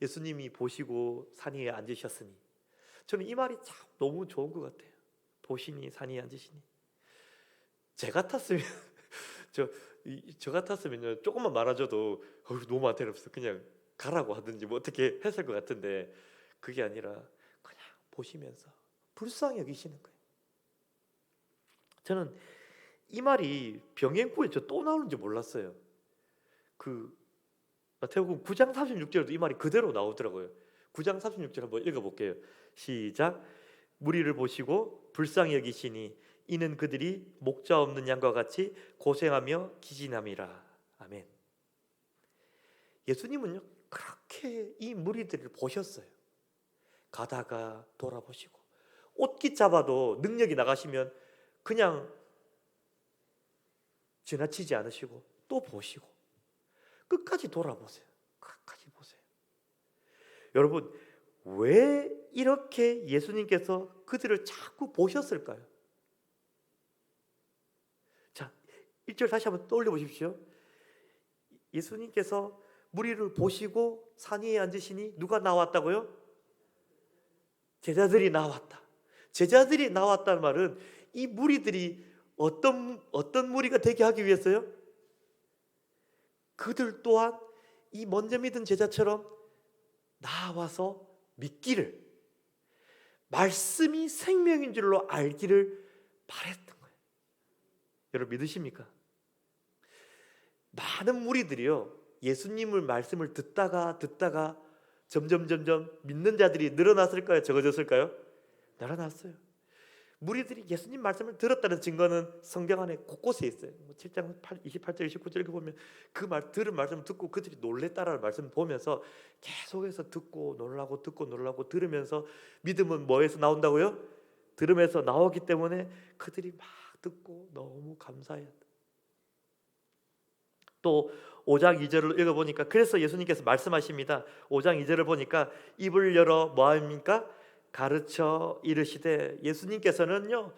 예수님이 보시고 산 위에 앉으셨으니, 저는 이 말이 참 너무 좋은 것 같아요. 보시니 산 위에 앉으시니. 제 같았으면 저 같았으면요, 조금만 말아줘도 너무 안타깝어, 그냥 가라고 하든지 뭐 어떻게 했을 것 같은데, 그게 아니라 그냥 보시면서 불쌍히 여기시는 거예요. 저는 이 말이 병행구에 또 나오는지 몰랐어요. 그 마태복음 9장 36절에도 이 말이 그대로 나오더라고요. 9장 36절 한번 읽어볼게요. 시작. 무리를 보시고 불쌍히 여기시니 이는 그들이 목자 없는 양과 같이 고생하며 기진함이라. 아멘. 예수님은요, 그렇게 이 무리들을 보셨어요. 가다가 돌아보시고, 옷깃 잡아도 능력이 나가시면 그냥 지나치지 않으시고 또 보시고 끝까지 돌아보세요. 끝까지 보세요. 여러분, 왜 이렇게 예수님께서 그들을 자꾸 보셨을까요? 자, 1절 다시 한번 떠올려 보십시오. 예수님께서 무리를 보시고 산 위에 앉으시니 누가 나왔다고요? 제자들이 나왔다. 제자들이 나왔다는 말은 이 무리들이 어떤 무리가 되게 하기 위해서요? 그들 또한 이 먼저 믿은 제자처럼 나와서 믿기를, 말씀이 생명인 줄로 알기를 바랬던 거예요. 여러분 믿으십니까? 많은 무리들이요, 예수님을 말씀을 듣다가 점점 믿는 자들이 늘어났을까요? 적어졌을까요? 늘어났어요. 무리들이 예수님 말씀을 들었다는 증거는 성경 안에 곳곳에 있어요. 7장 28절 29절 이렇게 보면 그 들은 말씀을 듣고 그들이 놀랬다라는 말씀을 보면서 계속해서 듣고 놀라고 들으면서 믿음은 뭐에서 나온다고요? 들으면서 나오기 때문에 그들이 막 듣고 너무 감사했다. 또 5장 2절을 읽어보니까 그래서 예수님께서 말씀하십니다. 5장 2절을 보니까 입을 열어 뭐합니까? 가르쳐 이르시되, 예수님께서는요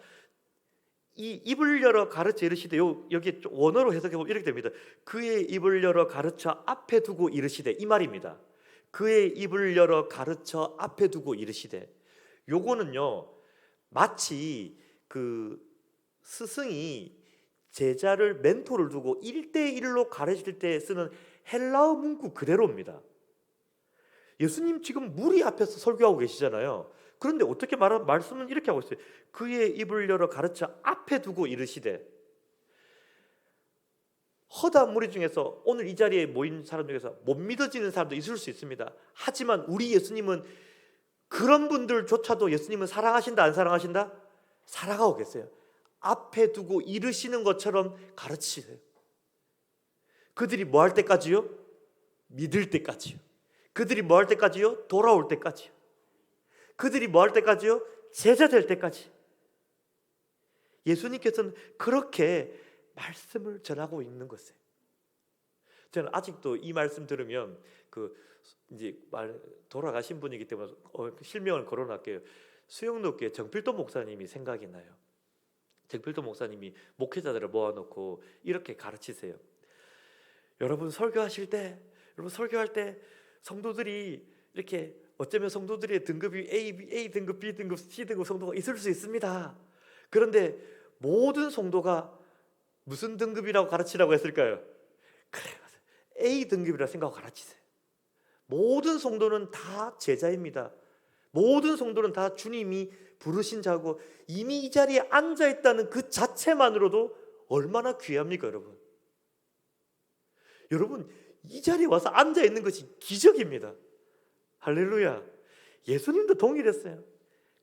이 입을 열어 가르쳐 이르시되, 여기 원어로 해석해보면 이렇게 됩니다. 그의 입을 열어 가르쳐 앞에 두고 이르시되, 이 말입니다. 그의 입을 열어 가르쳐 앞에 두고 이르시되, 요거는요 마치 그 스승이 제자를 멘토를 두고 1대1로 가르칠 때 쓰는 헬라어 문구 그대로입니다. 예수님 지금 무리 앞에서 설교하고 계시잖아요. 그런데 어떻게 말씀은 이렇게 하고 있어요. 그의 입을 열어 가르쳐 앞에 두고 이르시되, 허다한 무리 중에서 오늘 이 자리에 모인 사람 중에서 못 믿어지는 사람도 있을 수 있습니다. 하지만 우리 예수님은 그런 분들조차도 예수님은 사랑하신다 안 사랑하신다? 사랑하고 계세요. 앞에 두고 이르시는 것처럼 가르치세요. 그들이 뭐 할 때까지요? 믿을 때까지요. 그들이 뭐 할 때까지요? 돌아올 때까지요. 그들이 뭐 할 때까지요? 제자 될 때까지. 예수님께서는 그렇게 말씀을 전하고 있는 것이에요. 저는 아직도 이 말씀 들으면 이제 돌아가신 분이기 때문에 실명을 거론할게요. 수영로교회 정필도 목사님이 생각이 나요. 정필도 목사님이 목회자들을 모아놓고 이렇게 가르치세요. 여러분 설교할 때 성도들이 이렇게 어쩌면 성도들의 등급이 A 등급, B 등급, C 등급 성도가 있을 수 있습니다. 그런데 모든 성도가 무슨 등급이라고 가르치라고 했을까요? 그래요, A 등급이라고 생각하고 가르치세요. 모든 성도는 다 제자입니다. 모든 성도는 다 주님이 부르신 자고 이미 이 자리에 앉아있다는 그 자체만으로도 얼마나 귀합니까 여러분? 여러분 이 자리에 와서 앉아있는 것이 기적입니다. 할렐루야. 예수님도 동일했어요.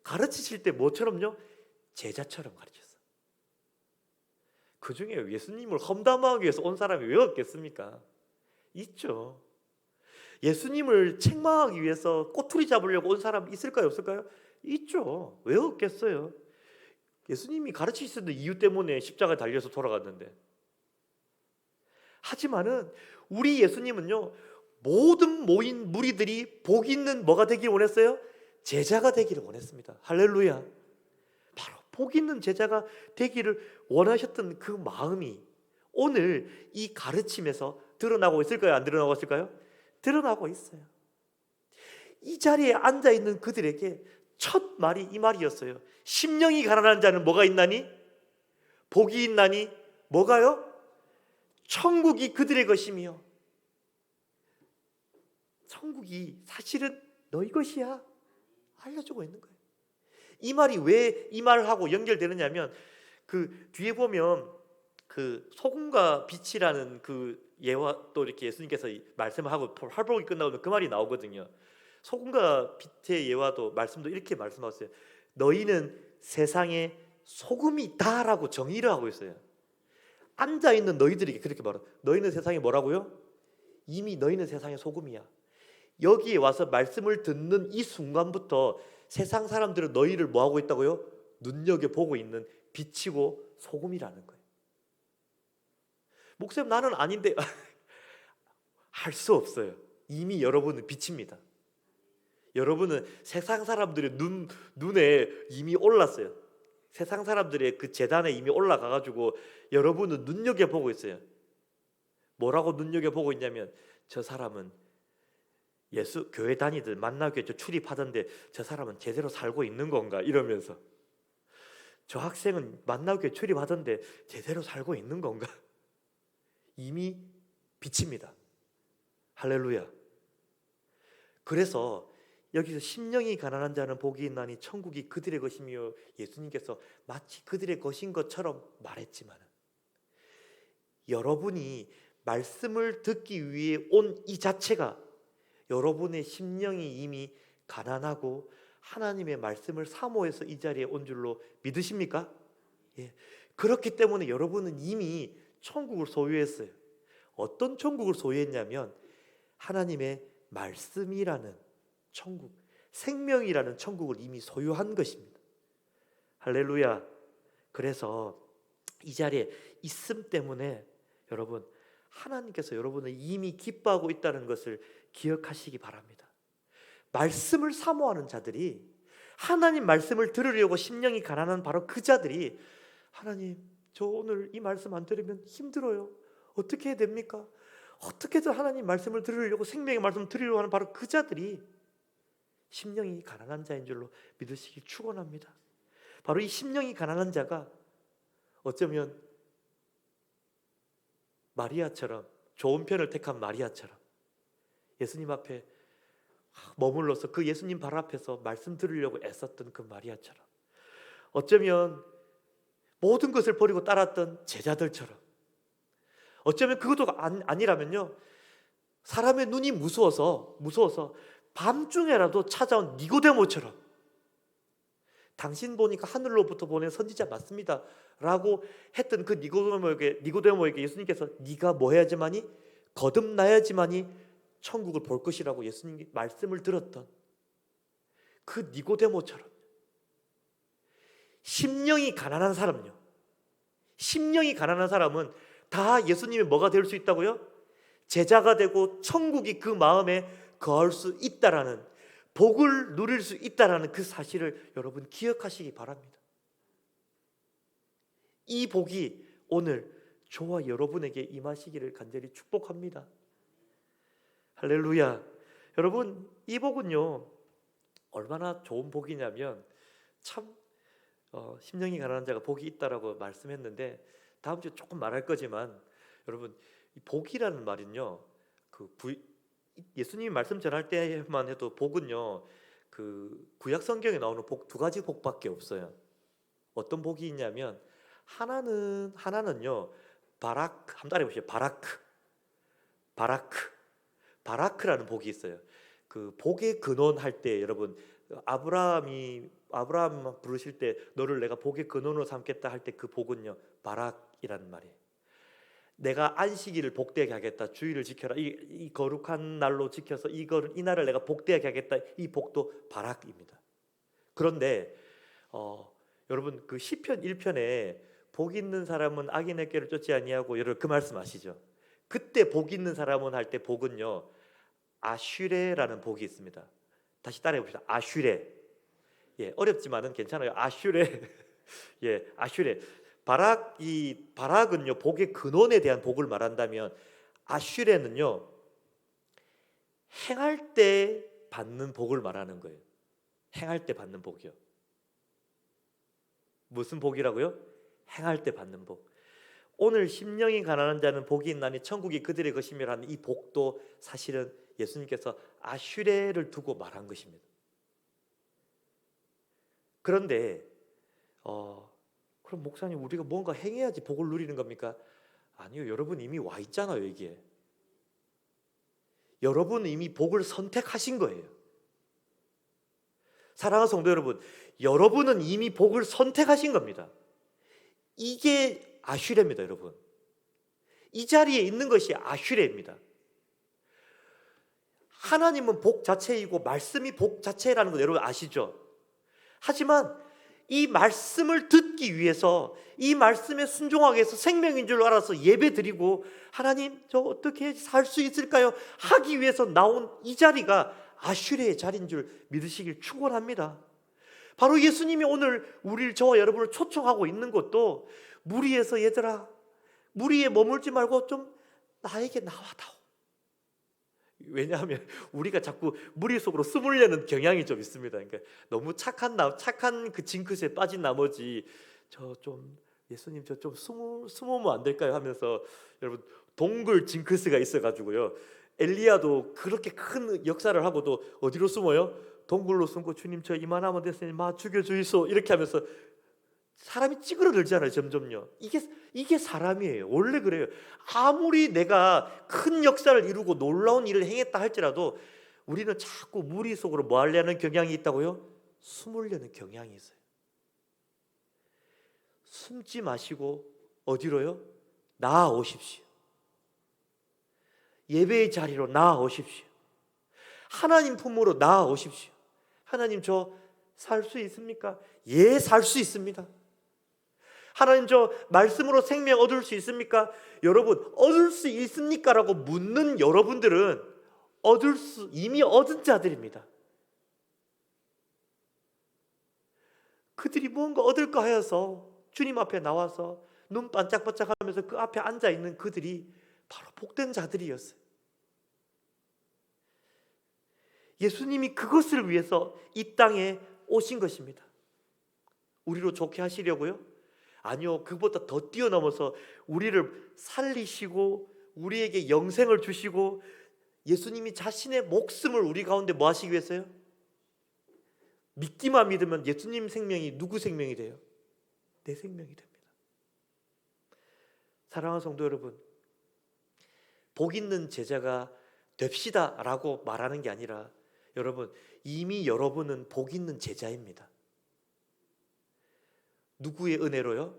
가르치실 때 뭐처럼요? 제자처럼 가르쳤어요. 그 중에 예수님을 험담하기 위해서 온 사람이 왜 없겠습니까? 있죠. 예수님을 책망하기 위해서 꼬투리 잡으려고 온 사람 있을까요? 없을까요? 있죠. 왜 없겠어요? 예수님이 가르치시는 이유 때문에 십자가에 달려서 돌아갔는데. 하지만은 우리 예수님은요 모든 모인 무리들이 복 있는 뭐가 되길 원했어요? 제자가 되기를 원했습니다. 할렐루야. 바로 복 있는 제자가 되기를 원하셨던 그 마음이 오늘 이 가르침에서 드러나고 있을까요? 안 드러나고 있을까요? 드러나고 있어요. 이 자리에 앉아있는 그들에게 첫 말이 이 말이었어요. 심령이 가난한 자는 뭐가 있나니? 복이 있나니? 뭐가요? 천국이 그들의 것이며, 천국이 사실은 너희 것이야 알려주고 있는 거예요. 이 말이 왜 이 말하고 연결되느냐면 그 뒤에 보면 그 소금과 빛이라는 그 예와 또 이렇게 예수님께서 말씀을 하고 활복이 끝나면 그 말이 나오거든요. 소금과 빛의 예와도 말씀도 이렇게 말씀하세요. 너희는 세상의 소금이다라고 정의를 하고 있어요. 앉아있는 너희들에게 그렇게 말해요. 너희는 세상에 뭐라고요? 이미 너희는 세상의 소금이야. 여기에 와서 말씀을 듣는 이 순간부터 세상 사람들은 너희를 뭐하고 있다고요? 눈여겨보고 있는 빛이고 소금이라는 거예요. 목사님 나는 아닌데 할 수 없어요. 이미 여러분은 빛입니다. 여러분은 세상 사람들의 눈에 이미 올랐어요. 세상 사람들의 그 재단에 이미 올라가가지고 여러분은 눈여겨보고 있어요. 뭐라고 눈여겨보고 있냐면, 저 사람은 예수 교회 다니들 만나교회 출입하던데 저 사람은 제대로 살고 있는 건가 이러면서, 저 학생은 만나교회 출입하던데 제대로 살고 있는 건가. 이미 비칩니다. 할렐루야. 그래서 여기서 심령이 가난한 자는 복이 있나니 천국이 그들의 것이며, 예수님께서 마치 그들의 것인 것처럼 말했지만, 여러분이 말씀을 듣기 위해 온 이 자체가 여러분의 심령이 이미 가난하고 하나님의 말씀을 사모해서 이 자리에 온 줄로 믿으십니까? 예. 그렇기 때문에 여러분은 이미 천국을 소유했어요. 어떤 천국을 소유했냐면 하나님의 말씀이라는 천국, 생명이라는 천국을 이미 소유한 것입니다. 할렐루야. 그래서 이 자리에 있음 때문에 여러분, 하나님께서 여러분을 이미 기뻐하고 있다는 것을 기억하시기 바랍니다. 말씀을 사모하는 자들이, 하나님 말씀을 들으려고 심령이 가난한 바로 그 자들이, 하나님 저 오늘 이 말씀 안 들으면 힘들어요. 어떻게 해야 됩니까? 어떻게든 하나님 말씀을 들으려고, 생명의 말씀을 들으려고 하는 바로 그 자들이 심령이 가난한 자인 줄로 믿으시길 축원합니다. 바로 이 심령이 가난한 자가 어쩌면 마리아처럼, 좋은 편을 택한 마리아처럼 예수님 앞에 머물러서 그 예수님 발 앞에서 말씀 들으려고 애썼던 그 마리아처럼, 어쩌면 모든 것을 버리고 따랐던 제자들처럼, 어쩌면 그것도 아니라면요, 사람의 눈이 무서워서 밤중에라도 찾아온 니고데모처럼, 당신 보니까 하늘로부터 보낸 선지자 맞습니다 라고 했던 그 니고데모에게 예수님께서 네가 뭐 해야지만이, 거듭나야지만이 천국을 볼 것이라고 예수님 말씀을 들었던 그 니고데모처럼, 심령이 가난한 사람은요, 심령이 가난한 사람은 다 예수님의 뭐가 될 수 있다고요? 제자가 되고 천국이 그 마음에 거할 수 있다라는, 복을 누릴 수 있다라는 그 사실을 여러분 기억하시기 바랍니다. 이 복이 오늘 저와 여러분에게 임하시기를 간절히 축복합니다. 할렐루야. 여러분, 이 복은요 얼마나 좋은 복이냐면, 참 심령이 가난한 자가 복이 있다라고 말씀했는데 다음 주에 조금 말할 거지만, 여러분 이 복이라는 말은요, 예수님이 말씀 전할 때만 해도 복은요, 그 구약 성경에 나오는 복 두 가지 복밖에 없어요. 어떤 복이 있냐면, 하나는요 바라크, 한번 따라해 보시죠. 바라크라는 복이 있어요. 그 복의 근원 할 때, 여러분 아브라함 부르실 때 너를 내가 복의 근원으로 삼겠다 할 때 그 복은요 바락이라는 말이에요. 내가 안식일을 복되게 하겠다, 주일을 지켜라, 이 거룩한 날로 지켜서 이 날을 내가 복되게 하겠다, 이 복도 바락입니다. 그런데 여러분 그 시편 1편에 복 있는 사람은 악인의 꾀를 쫓지 아니하고, 여러분 그 말씀 아시죠? 그때 복 있는 사람은 할 때 복은요 아슈레라는 복이 있습니다. 다시 따라해 봅시다. 아슈레. 예, 어렵지만은 괜찮아요. 아슈레. 예, 아슈레. 바락은요 복의 근원에 대한 복을 말한다면, 아슈레는요 행할 때 받는 복을 말하는 거예요. 행할 때 받는 복이요. 무슨 복이라고요? 행할 때 받는 복. 오늘 심령이 가난한 자는 복이 있나니 천국이 그들의 것이며라는 이 복도 사실은 예수님께서 아슈레를 두고 말한 것입니다. 그런데 그럼 목사님 우리가 뭔가 행해야지 복을 누리는 겁니까? 아니요, 여러분 이미 와 있잖아요. 여기에 여러분은 이미 복을 선택하신 거예요. 사랑하는 성도 여러분, 여러분은 이미 복을 선택하신 겁니다. 이게 아슈레입니다. 여러분, 이 자리에 있는 것이 아슈레입니다. 하나님은 복 자체이고 말씀이 복 자체라는 거 여러분 아시죠? 하지만 이 말씀을 듣기 위해서, 이 말씀에 순종하기 위해서, 생명인 줄 알아서 예배드리고 하나님 저 어떻게 살 수 있을까요? 하기 위해서 나온 이 자리가 아슈레의 자리인 줄 믿으시길 축원합니다. 바로 예수님이 오늘 저와 여러분을 초청하고 있는 것도 무리에서 얘들아 무리에 머물지 말고 좀 나에게 나와다오. 왜냐하면 우리가 자꾸 무리 속으로 숨으려는 경향이 좀 있습니다. 그러니까 너무 착한 그 징크스에 빠진 나머지 예수님 저 좀 숨으면 안 될까요? 하면서 여러분 동굴 징크스가 있어가지고요. 엘리야도 그렇게 큰 역사를 하고도 어디로 숨어요? 동굴로 숨고 주님 저 이만하면 됐으니 마 죽여주이소 이렇게 하면서 사람이 찌그러들잖아요. 점점요. 이게 사람이에요. 원래 그래요. 아무리 내가 큰 역사를 이루고 놀라운 일을 행했다 할지라도 우리는 자꾸 무리 속으로 뭐 하려는 경향이 있다고요? 숨으려는 경향이 있어요. 숨지 마시고 어디로요? 나아오십시오. 예배의 자리로 나아오십시오. 하나님 품으로 나아오십시오. 하나님 저 살 수 있습니까? 예, 살 수 있습니다. 하나님 저 말씀으로 생명 얻을 수 있습니까? 여러분 얻을 수 있습니까? 라고 묻는 여러분들은 이미 얻은 자들입니다. 그들이 뭔가 얻을까 하여서 주님 앞에 나와서 눈 반짝반짝하면서 그 앞에 앉아있는 그들이 바로 복된 자들이었어요. 예수님이 그것을 위해서 이 땅에 오신 것입니다. 우리로 좋게 하시려고요? 아니요, 그보다 더 뛰어넘어서 우리를 살리시고 우리에게 영생을 주시고 예수님이 자신의 목숨을 우리 가운데 뭐 하시기 위해서요? 믿기만 믿으면 예수님 생명이 누구 생명이 돼요? 내 생명이 됩니다. 사랑하는 성도 여러분, 복 있는 제자가 됩시다 라고 말하는 게 아니라 여러분 이미 여러분은 복 있는 제자입니다. 누구의 은혜로요?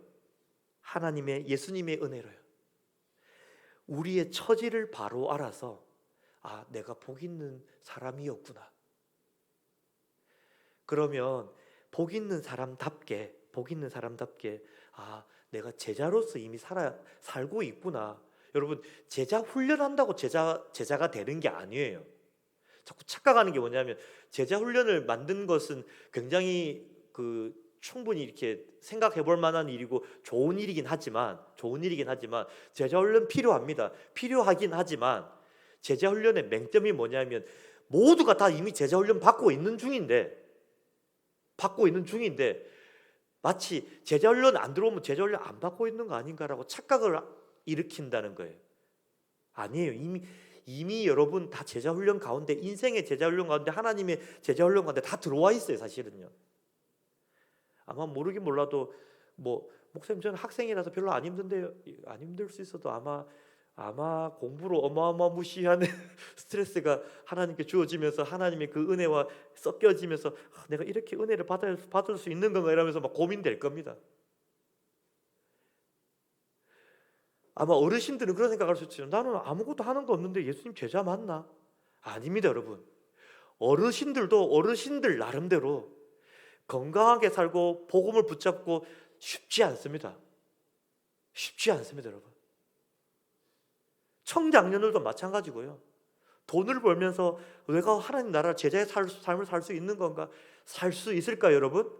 하나님의 예수님의 은혜로요. 우리의 처지를 바로 알아서 내가 복 있는 사람이었구나. 그러면 복 있는 사람답게 내가 제자로서 이미 살고 있구나. 여러분 제자 훈련한다고 제자가 되는 게 아니에요. 자꾸 착각하는 게 뭐냐면 제자 훈련을 만든 것은 굉장히 충분히 이렇게 생각해 볼 만한 일이고 좋은 일이긴 하지만 제자 훈련 필요합니다. 필요하긴 하지만 제자 훈련의 맹점이 뭐냐면 모두가 다 이미 제자 훈련 받고 있는 중인데 마치 제자 훈련 안 들어오면 제자 훈련 안 받고 있는 거 아닌가라고 착각을 일으킨다는 거예요. 아니에요. 이미 여러분 다 제자 훈련 가운데, 인생의 제자 훈련 가운데, 하나님의 제자 훈련 가운데 다 들어와 있어요. 사실은요. 아마 모르긴 몰라도 목사님 저는 학생이라서 별로 안 힘든데요. 안 힘들 수 있어도 아마 공부로 어마어마무시한 스트레스가 하나님께 주어지면서 하나님의 그 은혜와 섞여지면서 내가 이렇게 은혜를 받을 수 있는 건가 이러면서 막 고민될 겁니다. 아마 어르신들은 그런 생각할 수 있죠. 나는 아무것도 하는 거 없는데 예수님 제자 맞나? 아닙니다, 여러분. 어르신들도 어르신들 나름대로 건강하게 살고 복음을 붙잡고 쉽지 않습니다. 여러분. 청장년들도 마찬가지고요. 돈을 벌면서 내가 하나님 나라 제자의 삶을 살 수 있는 건가? 살 수 있을까요, 여러분?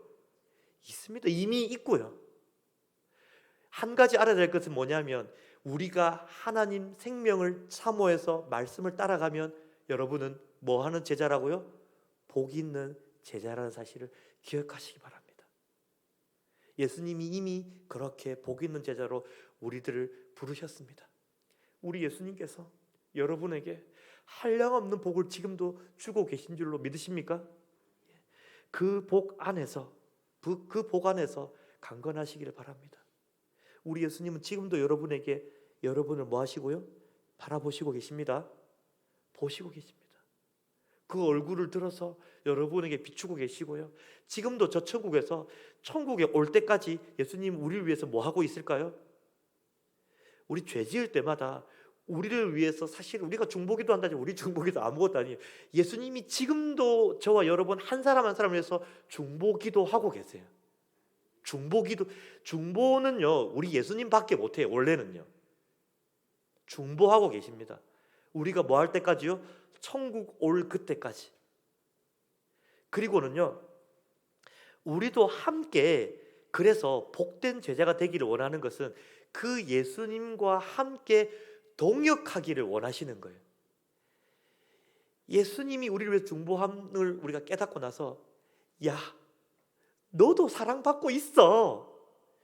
있습니다. 이미 있고요. 한 가지 알아야 될 것은 뭐냐면 우리가 하나님 생명을 사모해서 말씀을 따라가면 여러분은 뭐 하는 제자라고요? 복 있는 제자라는 사실을 기억하시기 바랍니다. 예수님이 이미 그렇게 복 있는 제자로 우리들을 부르셨습니다. 우리 예수님께서 여러분에게 한량없는 복을 지금도 주고 계신 줄로 믿으십니까? 그 복 안에서 강건하시기를 바랍니다. 우리 예수님은 지금도 여러분을 뭐 하시고요? 바라보시고 계십니다. 보시고 계십니다. 그 얼굴을 들어서 여러분에게 비추고 계시고요. 지금도 저 천국에 올 때까지 예수님 우리를 위해서 뭐 하고 있을까요? 우리 죄 지을 때마다 우리를 위해서, 사실 우리가 중보기도 한다지 우리 중보기도 아무것도 아니에요. 예수님이 지금도 저와 여러분 한 사람 한 사람을 위해서 중보기도 하고 계세요. 중보는요 우리 예수님밖에 못해요. 원래는요 중보하고 계십니다. 우리가 뭐 할 때까지요? 천국 올 그때까지. 그리고는요, 우리도 함께 그래서 복된 제자가 되기를 원하는 것은 그 예수님과 함께 동역하기를 원하시는 거예요. 예수님이 우리를 위해 중보함을 우리가 깨닫고 나서 야, 너도 사랑받고 있어.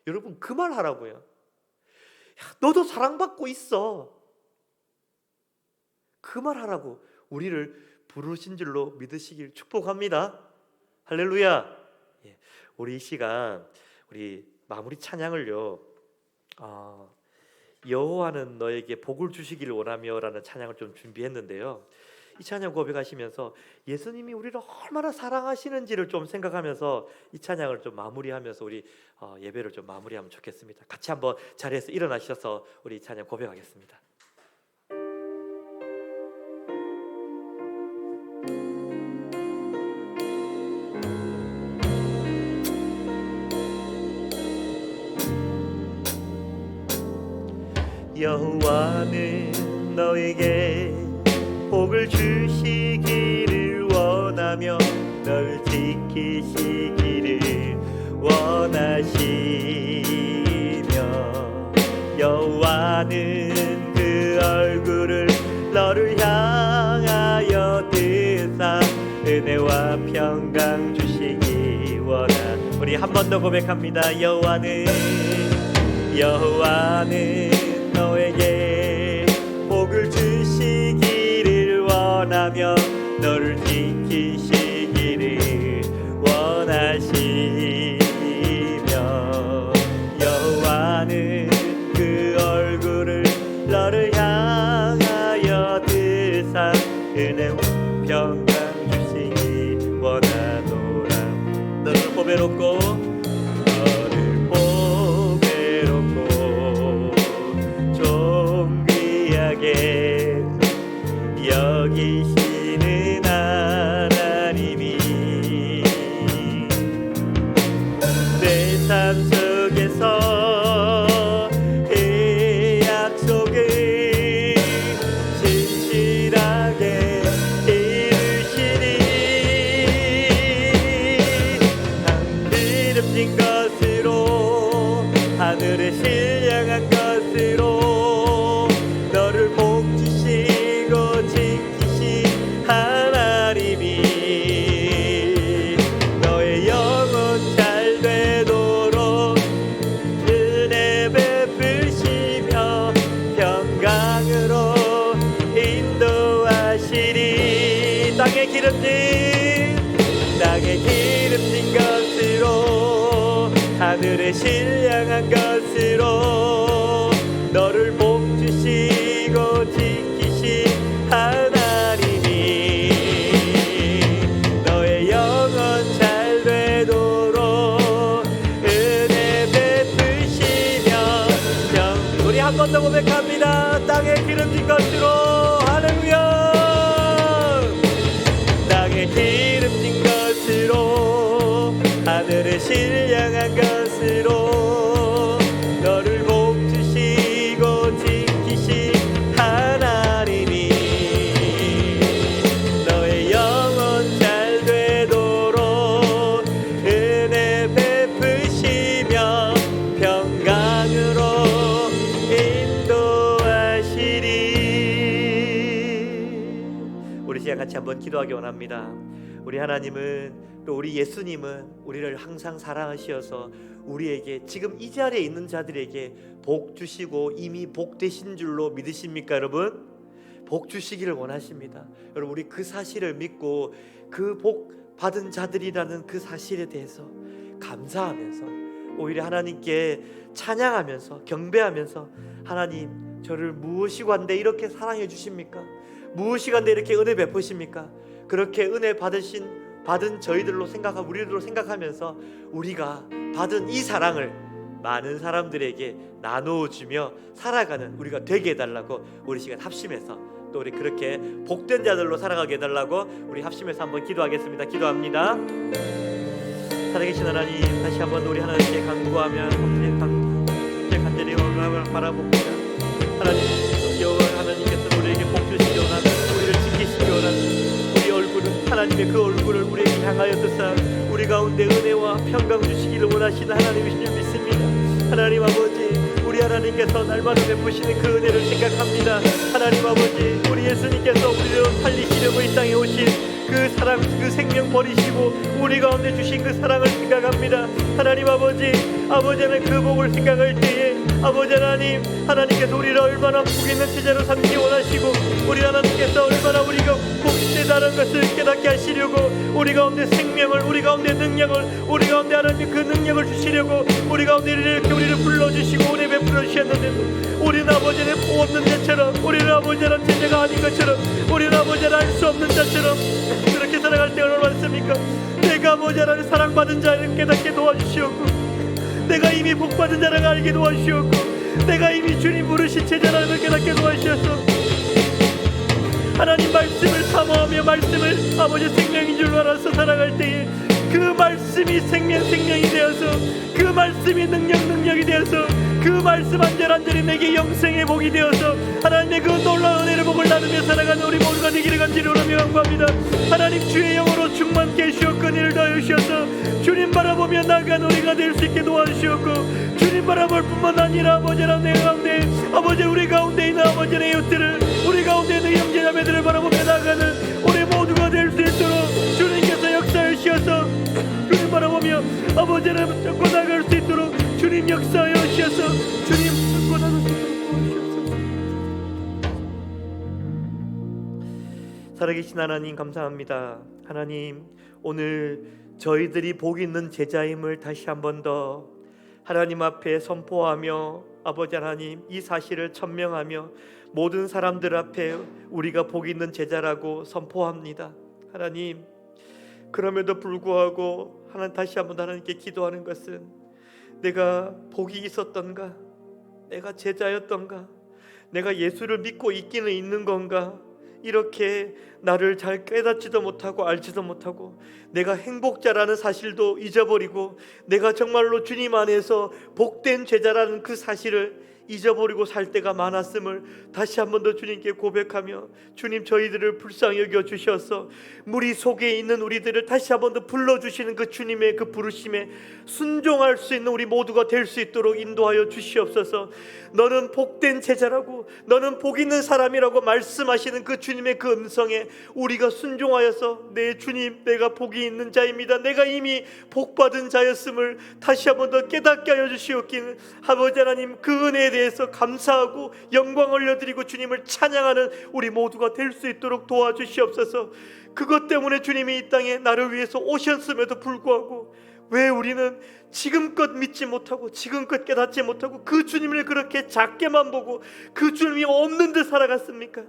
여러분 그 말 하라고요. 야, 너도 사랑받고 있어. 그 말 하라고 우리를 부르신 줄로 믿으시길 축복합니다. 할렐루야. 예, 우리 이 시간 우리 마무리 찬양을요, 여호와는 너에게 복을 주시기를 원하며라는 찬양을 좀 준비했는데요. 이 찬양 고백하시면서 예수님이 우리를 얼마나 사랑하시는지를 좀 생각하면서 이 찬양을 좀 마무리하면서 우리 예배를 좀 마무리하면 좋겠습니다. 같이 한번 자리에서 일어나셔서 우리 이 찬양 고백하겠습니다. 여호와는 너에게 복을 주시기를 원하며 널 지키시기를 원하시며 여호와는 그 얼굴을 너를 향하여 드사 은혜와 평강 주시기 원하. 우리 한 번 더 고백합니다. 여호와는 너에게 복을 주시기를 원하며 너를 지키시기를 원하시며 여호와는 그 얼굴을 너를 향하여 드사 은혜와 평강 주시기 원하노라. 너를 보배롭고 여기시는 하나님이 내 삶 속에서 그 약속을 진실하게 이루시니 기름진 것으로 하늘에 신령한 것으로 너를 복주시고 지키신 하나님이 너의 영혼 잘 되도록 은혜 베푸시며 평강으로 인도하시리. 땅에 기름진 것으로 하늘에 신령한 것으로 너를 복주시고 지키신 하나님이 너의 영혼 잘 되도록 은혜 베푸시며 우리 한 번 더 고백합니다. 땅에 기름진 것으로 할렐루야. 땅에 기름진 것으로 하늘에 신령한 것으로 너를 복주시고 지키신 하나님이 너의 영혼 잘 되도록 은혜 베푸시며 평강으로 인도하시리. 우리 시간 같이 한번 기도하기 원합니다. 우리 하나님은 또 우리 예수님은 우리를 항상 사랑하시어서 우리에게 지금 이 자리에 있는 자들에게 복 주시고 이미 복 되신 줄로 믿으십니까 여러분? 복 주시기를 원하십니다. 여러분 우리 그 사실을 믿고 그 복 받은 자들이라는 그 사실에 대해서 감사하면서 오히려 하나님께 찬양하면서 경배하면서 하나님 저를 무엇이고 한데 이렇게 사랑해 주십니까? 무엇이고 한데 이렇게 은혜 베푸십니까? 그렇게 은혜 받은 저희들로 생각하고 우리들로 생각하면서 우리가 받은 이 사랑을 많은 사람들에게 나누어주며 살아가는 우리가 되게 해달라고 우리 시간 합심해서 또 우리 그렇게 복된 자들로 살아가게 해달라고 우리 합심해서 한번 기도하겠습니다. 기도합니다. 살아계신 하나님, 다시 한번 우리 하나님께 간구하며 간절히 원함을 바라봅니다. 하나님, 여호와 하나님께서 우리에게 복 주시기 원하는 우리를 지키시기 원하는 우리 얼굴은 하나님의 그 얼굴을 우리에게 향하여서서 우리 가운데 은혜와 평강 주시기를 원하시는 하나님이신 줄 믿습니다. 하나님 아버지, 우리 하나님께서 날마다 베푸시는 그 은혜를 생각합니다. 하나님 아버지, 우리 예수님께서 우리를 살리시려고 이 땅에 오신 그 사랑, 그 생명 버리시고 우리 가운데 주신 그 사랑을 생각합니다. 하나님 아버지, 아버지 하나님 그 복을 생각할 때에 아버지 하나님, 하나님께서 우리를 얼마나 복 있는 제자로 삼기 원하시고 우리 하나님께서 얼마나 우리가 복이 되다는 것을 깨닫게 하시려고 우리 가운데 생명을, 우리 가운데 능력을, 우리 가운데 하나님 그 능력을 주시려고 우리 가운데 이렇게 우리를 불러주시고 우리 베풀어 주셨는데, 우리는 아버지는 복 없는 자처럼, 우리는 아버지는 제자가 아닌 것처럼, 우리는 아버지는 알 수 없는 자처럼 그렇게 살아갈 때가 얼마나 많습니까? 내가 아버지 하나님 사랑받은 자를 깨닫게 도와주시옵고, 내가 이미 복받은 자를 알게 도와주시옵고, 내가 이미 주님 부르신 제자라는 걸 깨닫게 도와주셔서 하나님 말씀을 사모하며 말씀을 아버지 생명인 줄 알아서 살아갈 때에 그 말씀이 생명이 되어서, 그 말씀이 능력이 되어서, 그 말씀 한절한절이 내게 영생의 복이 되어서 하나님의 그 놀라운 은혜를 복을 나누며 살아가는 우리 모두가 되기를 간절히 원하며 간구합니다. 하나님 주의 영으로 충만케 해주시옵고 은혜를 더하여 주셔서 주님 바라보며 나아가는 우리가 될 수 있게 도와주시옵고, 주님 바라볼 뿐만 아니라 아버지 하나님 가운데, 아버지 우리 가운데 있는 아버지 내 이웃들을, 우리 가운데 있는 형제자매들을 바라보며 나아가는 우리 모두가 될 수 있도록 주님께서 역사해 주셔서, 주님 바라보며 아버지 하나님 잡고 나아갈 수 있도록 주님 역사하여 주셔서 주님 잡고 나아갈 수 있도록 도와주시옵소서. 살아계신 하나님 감사합니다. 하나님, 오늘 저희들이 복 있는 제자임을 다시 한 번 더 하나님 앞에 선포하며 아버지 하나님 이 사실을 천명하며 모든 사람들 앞에 우리가 복 있는 제자라고 선포합니다. 하나님, 그럼에도 불구하고 하나님 다시 한번 하나님께 기도하는 것은, 내가 복이 있었던가, 내가 제자였던가, 내가 예수를 믿고 있기는 있는 건가, 이렇게 나를 잘 깨닫지도 못하고 알지도 못하고 내가 행복자라는 사실도 잊어버리고 내가 정말로 주님 안에서 복된 제자라는 그 사실을 잊어버리고 살 때가 많았음을 다시 한 번 더 주님께 고백하며, 주님 저희들을 불쌍히 여겨 주셔서 무리 속에 있는 우리들을 다시 한 번 더 불러주시는 그 주님의 그 부르심에 순종할 수 있는 우리 모두가 될 수 있도록 인도하여 주시옵소서. 너는 복된 제자라고, 너는 복 있는 사람이라고 말씀하시는 그 주님의 그 음성에 우리가 순종하여서, 내 주님 내가 복이 있는 자입니다, 내가 이미 복받은 자였음을 다시 한 번 더 깨닫게 하여 주시옵기를 아버지 하나님, 그 은혜에 대해서 감사하고 영광 올려드리고 주님을 찬양하는 우리 모두가 될 수 있도록 도와주시옵소서. 그것 때문에 주님이 이 땅에 나를 위해서 오셨음에도 불구하고 왜 우리는 지금껏 믿지 못하고 지금껏 깨닫지 못하고 그 주님을 그렇게 작게만 보고 그 주님이 없는 듯 살아갔습니까?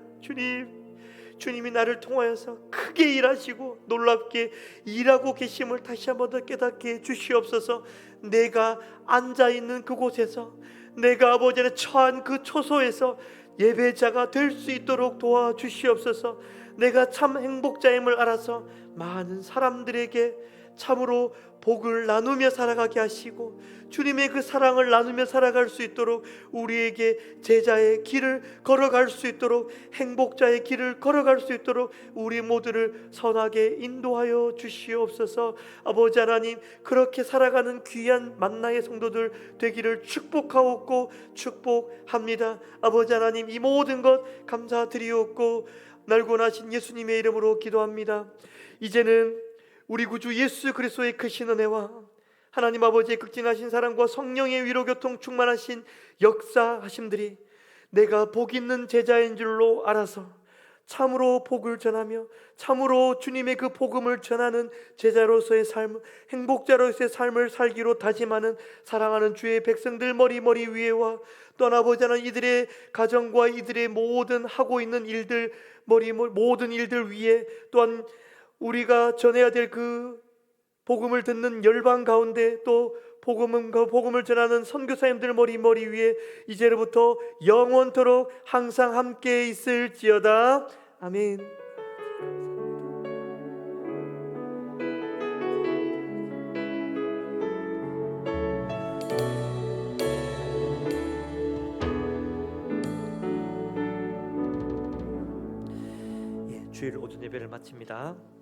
주님이 나를 통하여서 크게 일하시고 놀랍게 일하고 계심을 다시 한번 더 깨닫게 주시옵소서. 내가 앉아있는 그곳에서, 내가 아버지의 처한 그 초소에서 예배자가 될 수 있도록 도와주시옵소서. 내가 참 행복자임을 알아서 많은 사람들에게 참으로 복을 나누며 살아가게 하시고 주님의 그 사랑을 나누며 살아갈 수 있도록 우리에게 제자의 길을 걸어갈 수 있도록, 행복자의 길을 걸어갈 수 있도록 우리 모두를 선하게 인도하여 주시옵소서. 아버지 하나님, 그렇게 살아가는 귀한 만나의 성도들 되기를 축복하옵고 축복합니다. 아버지 하나님, 이 모든 것 감사드리옵고 날고 나신 예수님의 이름으로 기도합니다. 이제는 우리 구주 예수 그리스도의 크신 은혜와 하나님 아버지의 극진하신 사랑과 성령의 위로교통 충만하신 역사하심들이 내가 복 있는 제자인 줄로 알아서 참으로 복을 전하며 참으로 주님의 그 복음을 전하는 제자로서의 삶, 행복자로서의 삶을 살기로 다짐하는 사랑하는 주의 백성들 머리 위에와 또한 아버지 하나님, 이들의 가정과 이들의 모든 하고 있는 일들 모든 일들 위에, 또한 우리가 전해야 될 그 복음을 듣는 열방 가운데 또 복음을 전하는 선교사님들 머리 위에 이제로부터 영원토록 항상 함께 있을지어다. 아멘. 주일 오전 예배를 마칩니다.